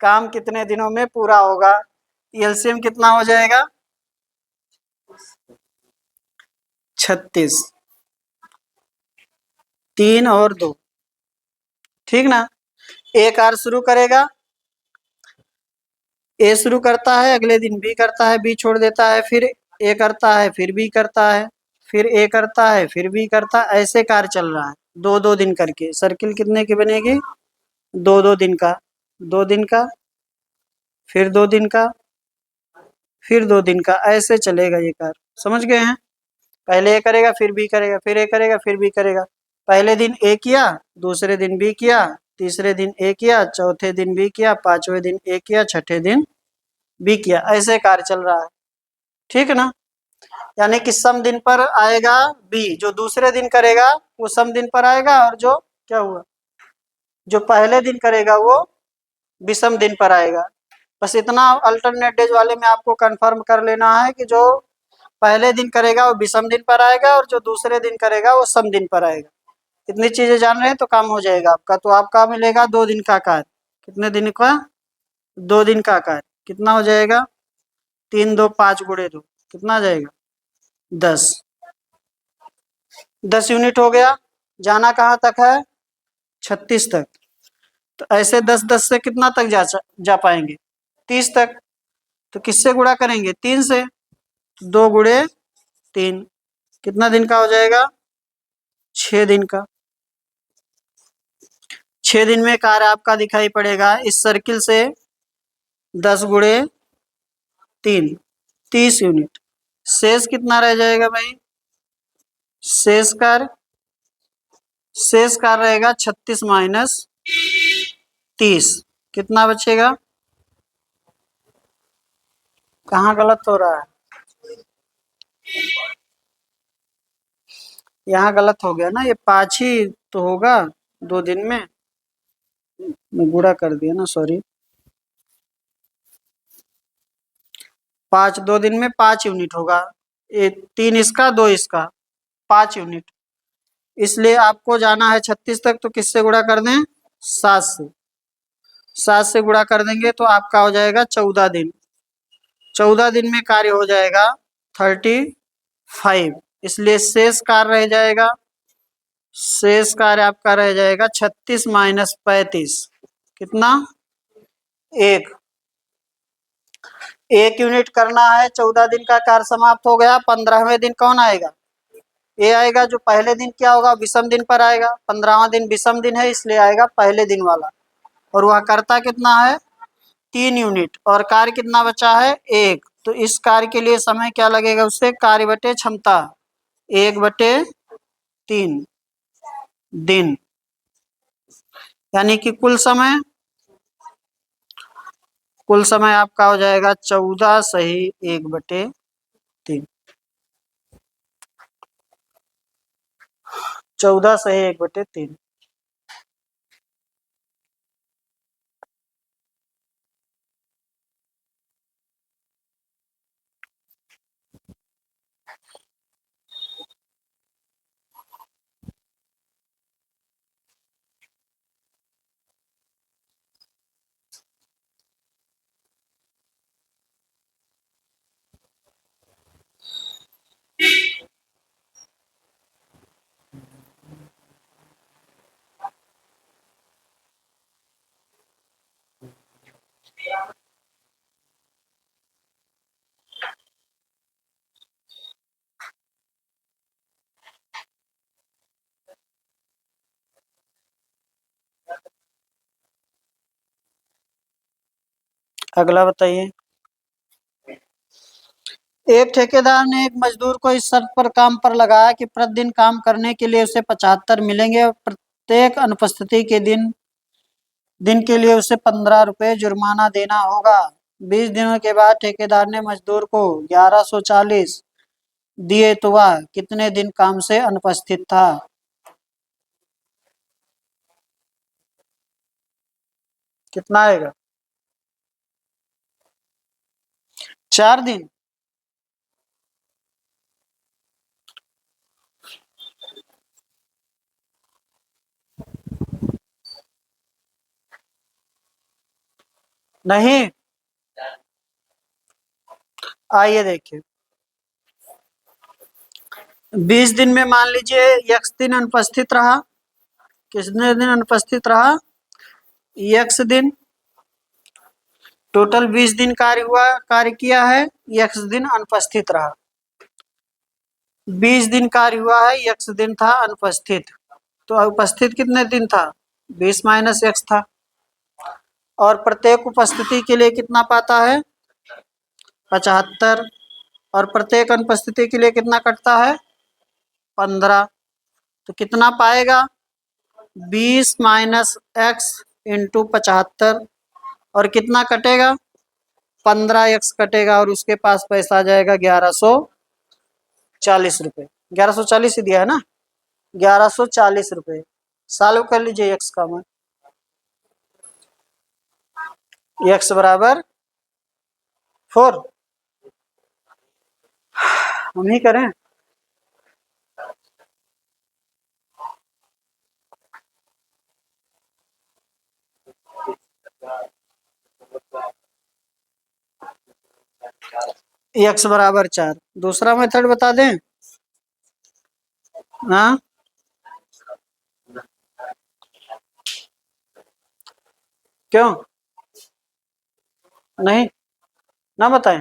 काम कितने दिनों में पूरा होगा? एलसीएम कितना हो जाएगा? 36। 3 और 2, ठीक ना? ए कार शुरू करेगा, ए शुरू करता है, अगले दिन बी करता है, बी छोड़ देता है, फिर ए करता है, फिर बी करता है, फिर ए करता है, फिर बी करता है, ऐसे कार्य चल रहा है 2-2 दिन करके। सर्किल कितने की बनेगी? 2-2 दिन का, 2 दिन का, फिर 2 दिन का, फिर 2 दिन का, ऐसे चलेगा ये कार्य। समझ गए हैं? पहले ए करेगा, फिर बी करेगा, फिर ए करेगा, फिर बी करेगा। पहले दिन ए किया, दूसरे दिन बी किया, तीसरे दिन ए किया, चौथे दिन बी किया, पांचवें दिन ए किया, छठे दिन बी किया, ऐसे कार्य चल रहा है, ठीक है ना? यानी कि सम दिन पर आएगा बी, जो दूसरे दिन करेगा वो सम दिन पर आएगा, और जो क्या हुआ, जो पहले दिन करेगा वो विषम दिन पर आएगा। बस इतना अल्टरनेट डेज वाले में आपको कंफर्म कर लेना है कि जो पहले दिन करेगा वो विषम दिन पर आएगा, और जो दूसरे दिन करेगा वो सम दिन पर आएगा। इतनी चीजें जान रहे हैं तो काम हो जाएगा आपका। तो आपका मिलेगा 2 दिन का कार्य। कितने दिन का? 2 दिन का कार्य। कितना हो जाएगा? 3 2 5 × 2 कितना आ जाएगा? 10। 10 यूनिट हो गया। जाना कहाँ तक है? 36 तक। तो ऐसे 10 10 से कितना तक जा पाएंगे? 30 तक। तो किससे गुणा करेंगे? 3 से। 2 × 3 कितना दिन का हो जाएगा? 6 दिन का। 6 दिन में कार्य आपका दिखाई पड़ेगा इस सर्किल से। 10 × 3 30 यूनिट। शेष कितना रह जाएगा भाई? शेष कार्य रहेगा 36 - 30। कितना बचेगा? कहाँ गलत हो रहा है? यहाँ गलत हो गया ना, ये 5 ही तो होगा 2 दिन में। मैं गुणा कर दिया ना, सॉरी। 5 2 दिन में 5 यूनिट होगा। 3 इसका 2 इसका, 5 यूनिट। इसलिए आपको जाना है 36 तक, तो किससे गुणा कर दें? 7 से। 7 से गुणा कर देंगे तो आपका हो जाएगा 14 दिन। 14 दिन में कार्य हो जाएगा 35। इसलिए शेष कार्य रह जाएगा, शेष कार्य आपका रह जाएगा 36 - 35। कितना? 1। 1 यूनिट करना है। 14 दिन का कार्य समाप्त हो गया। 15वें दिन कौन आएगा? ये आएगा। जो पहले दिन क्या होगा? विषम दिन पर आएगा। 15वां दिन विषम दिन है, इसलिए आएगा पहले दिन वाला। और वह करता कितना है? 3 यूनिट। और कार्य कितना बचा है? 1। तो इस कार्य के लिए समय क्या लगेगा? उससे कार्य बटे क्षमता 1/3 दिन। यानी कि कुल समय आपका हो जाएगा 14 सही 1/3। 14 सही 1/3। अगला बताइए। एक ठेकेदार ने एक मजदूर को इस शर्त पर काम पर लगाया कि प्रतिदिन काम करने के लिए उसे 75 मिलेंगे और प्रत्येक अनुपस्थिति के दिन के लिए उसे 15 रुपये जुर्माना देना होगा। 20 दिनों के बाद ठेकेदार ने मजदूर को 1140 दिए तो वह कितने दिन काम से अनुपस्थित था? कितना आएगा? 4 दिन। नहीं, आइए देखिए। 20 दिन में मान लीजिए यक्स दिन अनुपस्थित रहा। कितने दिन अनुपस्थित रहा? यक्स दिन। टोटल 20 दिन कार्य किया है, यक्स दिन अनुपस्थित रहा। 20 दिन कार्य हुआ है, यक्स दिन था अनुपस्थित। तो उपस्थित कितने दिन था? 20 - यक्स था। और प्रत्येक उपस्थिति के लिए कितना पाता है? 75। और प्रत्येक अनुपस्थिति के लिए कितना कटता है? 15। तो कितना पाएगा? 20 - x इंटू 75। और कितना कटेगा? 15x कटेगा और उसके पास पैसा आ जाएगा 1140 रुपये। 1140 ही दिया है ना? 1140 रुपये। सॉल्व कर लीजिए x का मान। x बराबर 4। हम ही करें। x बराबर 4। दूसरा मेथड बता दें? हाँ, क्यों नहीं? ना बताएं।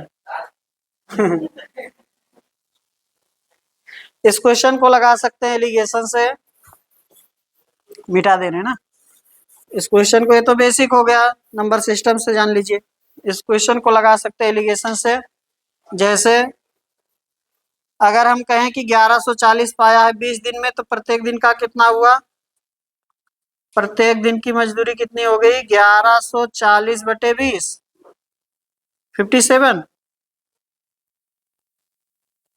इस क्वेश्चन को लगा सकते हैं एलिगेशन से मिटा देने ना। इस क्वेश्चन को, ये तो बेसिक हो गया, नंबर सिस्टम से जान लीजिए। इस क्वेश्चन को लगा सकते हैं एलिगेशन से। जैसे अगर हम कहें कि 1140 पाया है 20 दिन में, तो प्रत्येक दिन का कितना हुआ? प्रत्येक दिन की मजदूरी कितनी हो गई? 1140/20, 57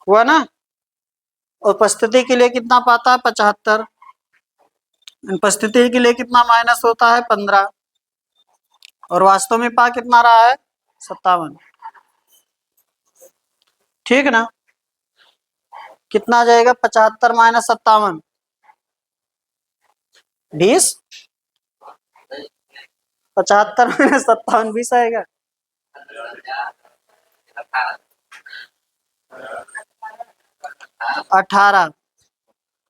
हुआ ना। उपस्थिति के लिए कितना पाता है? 75। उपस्थिति के लिए कितना माइनस होता है? 15। और वास्तव में पा कितना रहा है? 57। ठीक ना? कितना आ जाएगा? 75 - 57, 20। 75 - 57, 20 आएगा। 18।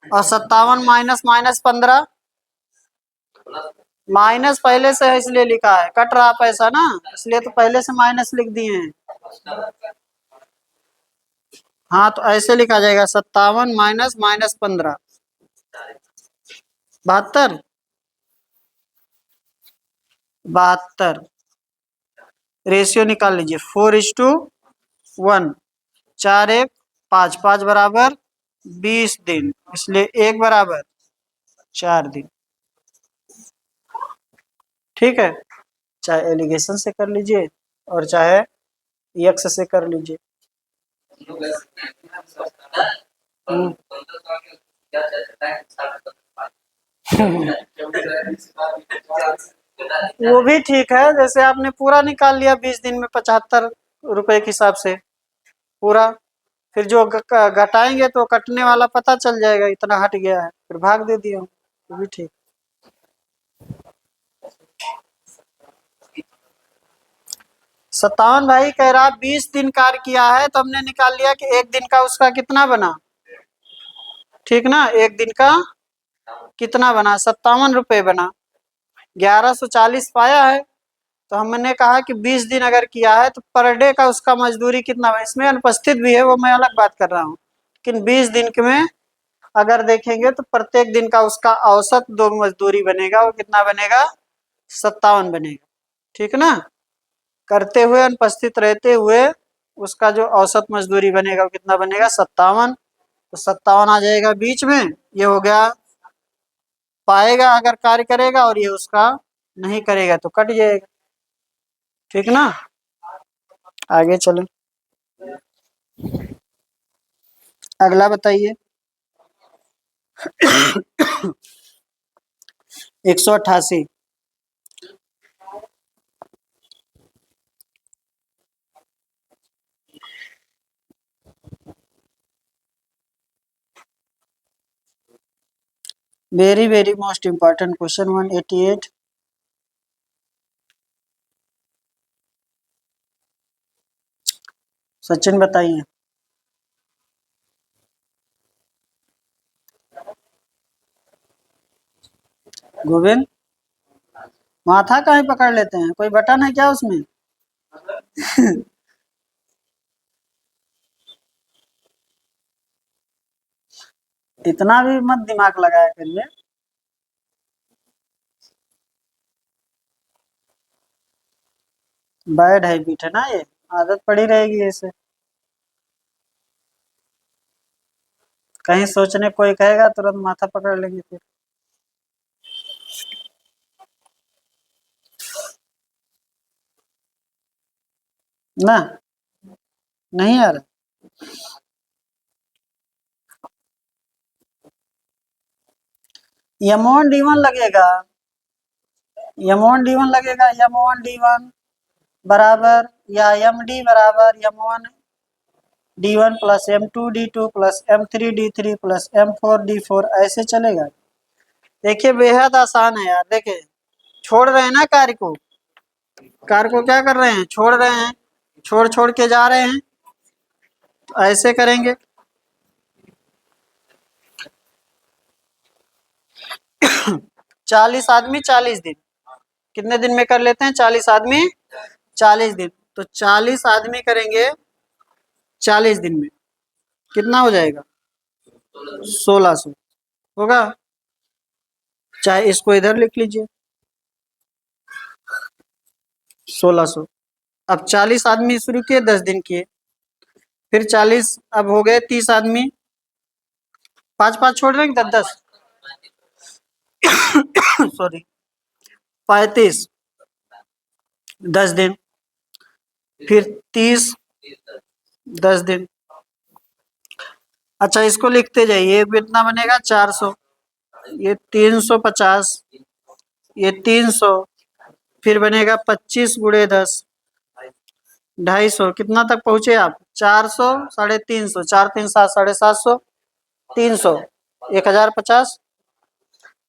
और 57 माइनस 15। माइनस पहले से है इसलिए लिखा है, कट रहा पैसा ना, इसलिए तो पहले से माइनस लिख दिए हैं। हाँ, तो ऐसे लिखा जाएगा 57 माइनस 15, 72। 72। रेशियो निकाल लीजिए, 4:1। 4 1 5, 5 बराबर 20 दिन, इसलिए 1 बराबर 4 दिन। ठीक है, चाहे एलिगेशन से कर लीजिए और चाहे यक्स से कर लीजिए। हम्म। वो भी ठीक है, जैसे आपने पूरा निकाल लिया 20 दिन में 75 रुपए के हिसाब से पूरा, फिर जो घटाएंगे तो कटने वाला पता चल जाएगा, इतना हट गया है, फिर भाग दे दिया, वो भी ठीक। 57 भाई कह रहा 20 दिन कार्य किया है, तो हमने निकाल लिया कि एक दिन का उसका कितना बना। ठीक ना? एक दिन का कितना बना? 57 रुपये बना। 1140 पाया है, तो हमने कहा कि 20 दिन अगर किया है तो पर डे का उसका मजदूरी कितना है। इसमें अनुपस्थित भी है, वो मैं अलग बात कर रहा हूँ, लेकिन 20 दिन के में अगर देखेंगे तो प्रत्येक दिन का उसका औसत दो मजदूरी बनेगा, वो कितना बनेगा? 57 बनेगा। ठीक ना? करते हुए अनुपस्थित रहते हुए उसका जो औसत मजदूरी बनेगा वो कितना बनेगा 57। तो 57 आ जाएगा बीच में, ये हो गया पाएगा अगर कार्य करेगा, और ये उसका नहीं करेगा तो कट जाएगा। ठीक ना, आगे चलो अगला बताइए। 188। Very very most important question 188। Sachin बताइए। गोविंद, माथा कहीं पकड़ लेते हैं, कोई बटन है क्या उसमें? इतना भी मत दिमाग लगाया करिए। बैड हैबिट है ना ये, आदत पड़ी रहेगी ऐसे। कहीं सोचने कोई कहेगा तुरंत माथा पकड़ लेंगे फिर। ना, नहीं आ रहा। यमोन D1 लगेगा, यमोन D1 लगेगा, यमोन D1 बराबर या MD बराबर M1 D1 plus M2 D2 plus M3 D3 plus M4 D4, ऐसे चलेगा। देखिए बेहद आसान है यार, देखिए छोड़ रहे हैं ना कार्य को, कार्य को क्या कर रहे हैं, छोड़ रहे हैं, छोड़ छोड़ के जा रहे हैं, तो ऐसे करेंगे। 40 आदमी 40 दिन, कितने दिन में कर लेते हैं 40 आदमी 40 दिन, तो 40 आदमी करेंगे 40 दिन में, कितना हो जाएगा 1600 होगा। चाहे इसको इधर लिख लीजिए 1600। अब 40 आदमी शुरू किए 10 दिन किए, फिर 40, अब हो गए 30 आदमी, 5 5 छोड़ रहे हैं 10 10, सॉरी 35 10 दिन, फिर 30 10 दिन। अच्छा इसको लिखते जाइए, कितना बनेगा 400, ये 350, ये 300, फिर बनेगा 25 गुणे 10 250, कितना तक पहुंचे आप 400 350, 4 3 7 750, 300 1050,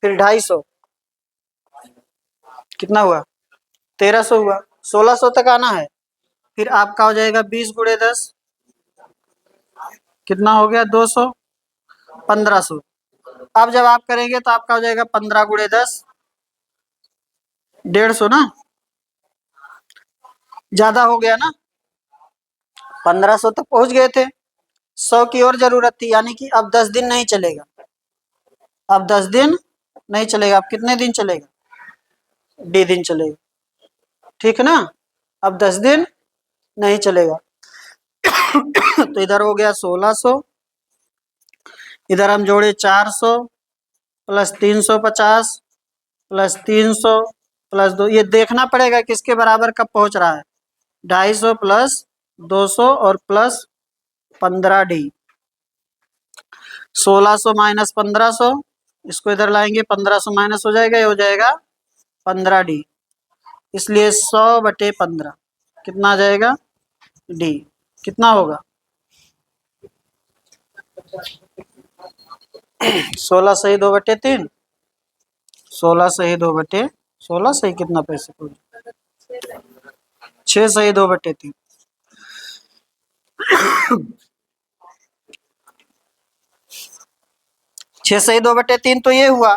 फिर 250, कितना हुआ 1300 हुआ, 1600 तक आना है। फिर आपका हो जाएगा 20 गुणे 10, कितना हो गया 200, 1500। अब जब आप करेंगे तो आपका हो जाएगा 15 गुणे 10 150 ना, ज्यादा हो गया ना, 1500 तक पहुंच गए थे, 100 की और जरूरत थी, यानी कि अब 10 दिन नहीं चलेगा, अब 10 दिन नहीं चलेगा, अब कितने दिन चलेगा D दिन चलेगा, ठीक ना, अब 10 दिन नहीं चलेगा। तो इधर हो गया 1600, इधर हम जोड़े 400 प्लस 350 प्लस 300 प्लस 2, ये देखना पड़ेगा किसके बराबर कब पहुंच रहा है, 250 प्लस 200 और प्लस 15D, 1600 माइनस 1500, इसको इधर लाएंगे 1500 माइनस हो जाएगा, ये हो जाएगा 15D, इसलिए 100/15 कितना आ जाएगा D, कितना होगा 16 सही 2/3, 16 सही 2/16 सही कितना पैसे को 6 सही 2/3, 6 सही 2/3 तो ये हुआ,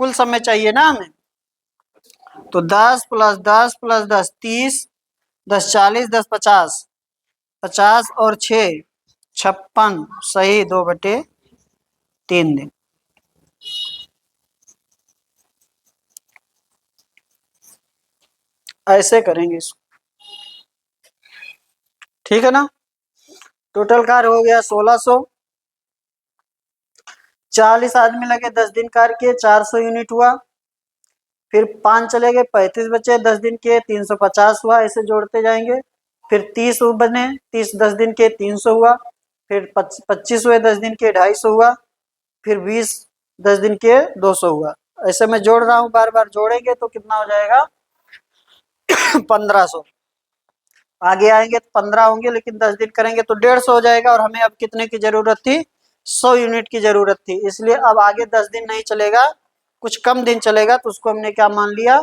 कुल समय चाहिए ना हमें, तो 10 प्लस 10 प्लस 10 30, 10 40 10 50, 50 और 6 56 सही 2/3 दिन। ऐसे करेंगे इसको। ठीक है ना। टोटल कार्य हो गया 1600। 40 आदमी लगे, 10 दिन कार्य किए, 400 यूनिट हुआ। फिर 5 चले गए, 35 बचे, 10 दिन के 350 हुआ। ऐसे जोड़ते जाएंगे। फिर 30 बने, 30 10 दिन के 300 हुआ। फिर 25 हुए, 10 दिन के 250 हुआ। फिर 20 10 दिन के 200 हुआ। ऐसे मैं जोड़ रहा हूँ, बार बार जोड़ेंगे तो कितना हो जाएगा 1500। आगे आएंगे तो 15 होंगे, लेकिन 10 दिन करेंगे तो 150 हो जाएगा। और हमें अब कितने की जरूरत थी, 100 यूनिट की जरूरत थी। इसलिए अब आगे 10 दिन नहीं चलेगा, कुछ कम दिन चलेगा, तो उसको हमने क्या मान लिया,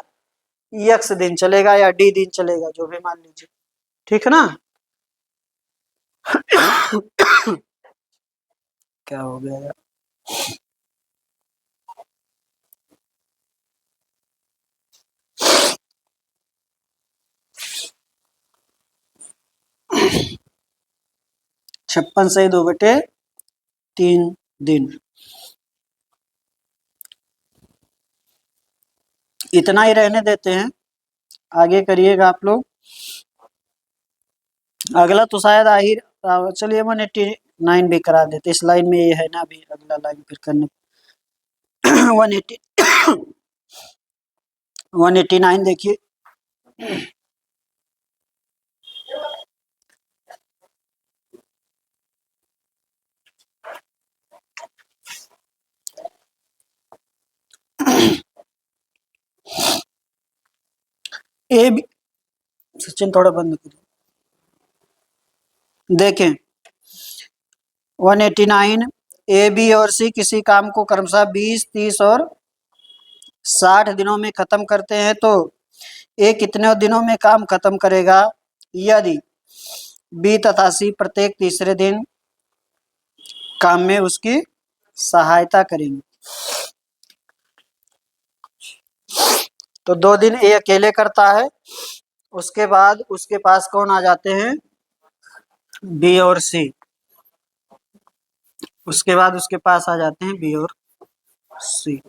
यक्स दिन चलेगा या डी दिन चलेगा, जो भी मान लीजिए। ठीक है ना। क्या हो गया यार। छप्पन से 2/3 दिन। इतना ही रहने देते हैं, आगे करिएगा आप लोग। अगला तो शायद आहिर, चलिए 189 भी करा देते, इस लाइन में ये है ना, अभी अगला लाइन फिर करने 180 189 देखिए। ए बी, सचिन थोड़ा बंद करिए। देखें 189, ए बी और सी किसी काम को क्रमशः 20 30 और 60 दिनों में खत्म करते हैं, तो ए कितने दिनों में काम खत्म करेगा यदि बी तथा सी प्रत्येक तीसरे दिन काम में उसकी सहायता करेंगे। तो 2 दिन ए अकेले करता है, उसके बाद उसके पास कौन आ जाते हैं, बी और सी। उसके बाद उसके पास आ जाते हैं बी और सी।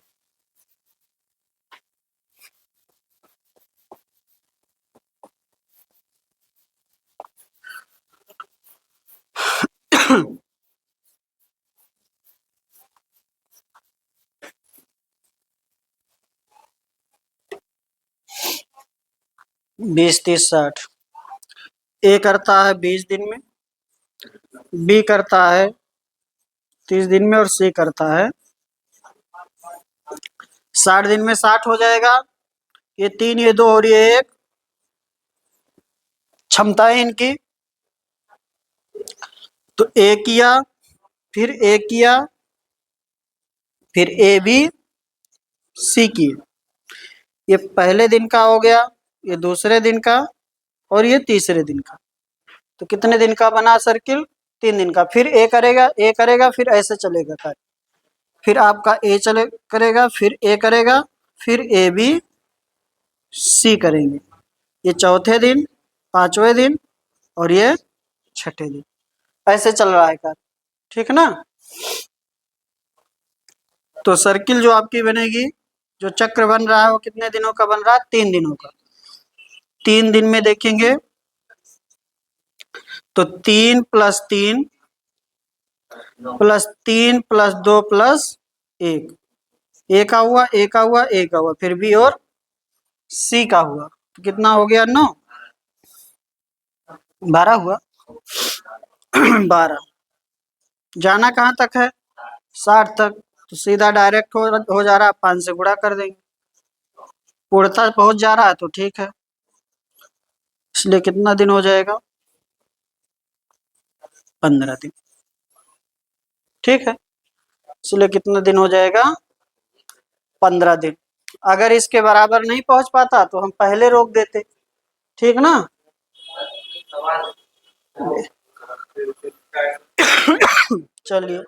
बीस 30 60। ए करता है 20 दिन में, बी करता है 30 दिन में, और सी करता है 60 दिन में। 60 हो जाएगा, ये 3 ये 2 और ये 1, क्षमता है इनकी। तो ए किया, फिर ए किया, फिर ए बी सी किए। ये पहले दिन का हो गया, ये दूसरे दिन का, और ये तीसरे दिन का। तो कितने दिन का बना सर्किल, 3 दिन का। फिर ए करेगा, ए करेगा, फिर ऐसे चलेगा कार्य। फिर आपका ए चले करेगा, फिर ए करेगा, फिर ए बी सी करेंगे। ये चौथे दिन, पांचवें दिन, और ये छठे दिन। ऐसे चल रहा है कार्य। ठीक ना। तो सर्किल जो आपकी बनेगी, जो चक्र बन रहा है, वो कितने दिनों का बन रहा है, 3 दिनों का। 3 दिन में देखेंगे तो 3 + 3 + 3 + 2 + 1, ए का हुआ, ए का हुआ, ए का हुआ, फिर बी और सी का हुआ। तो कितना हो गया, 9 12 हुआ। 12 जाना कहाँ तक है, 60 तक। तो सीधा डायरेक्ट हो जा रहा है, 5 से गुणा कर देंगे। पूर्णता पहुंच जा रहा है तो ठीक है। इसलिए कितना दिन हो जाएगा, 15 दिन। ठीक है, इसलिए कितना दिन हो जाएगा, 15 दिन। अगर इसके बराबर नहीं पहुंच पाता तो हम पहले रोक देते। ठीक ना। चलिए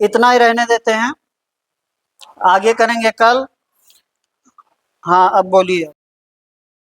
इतना ही रहने देते हैं, आगे करेंगे कल। हाँ अब बोलिए।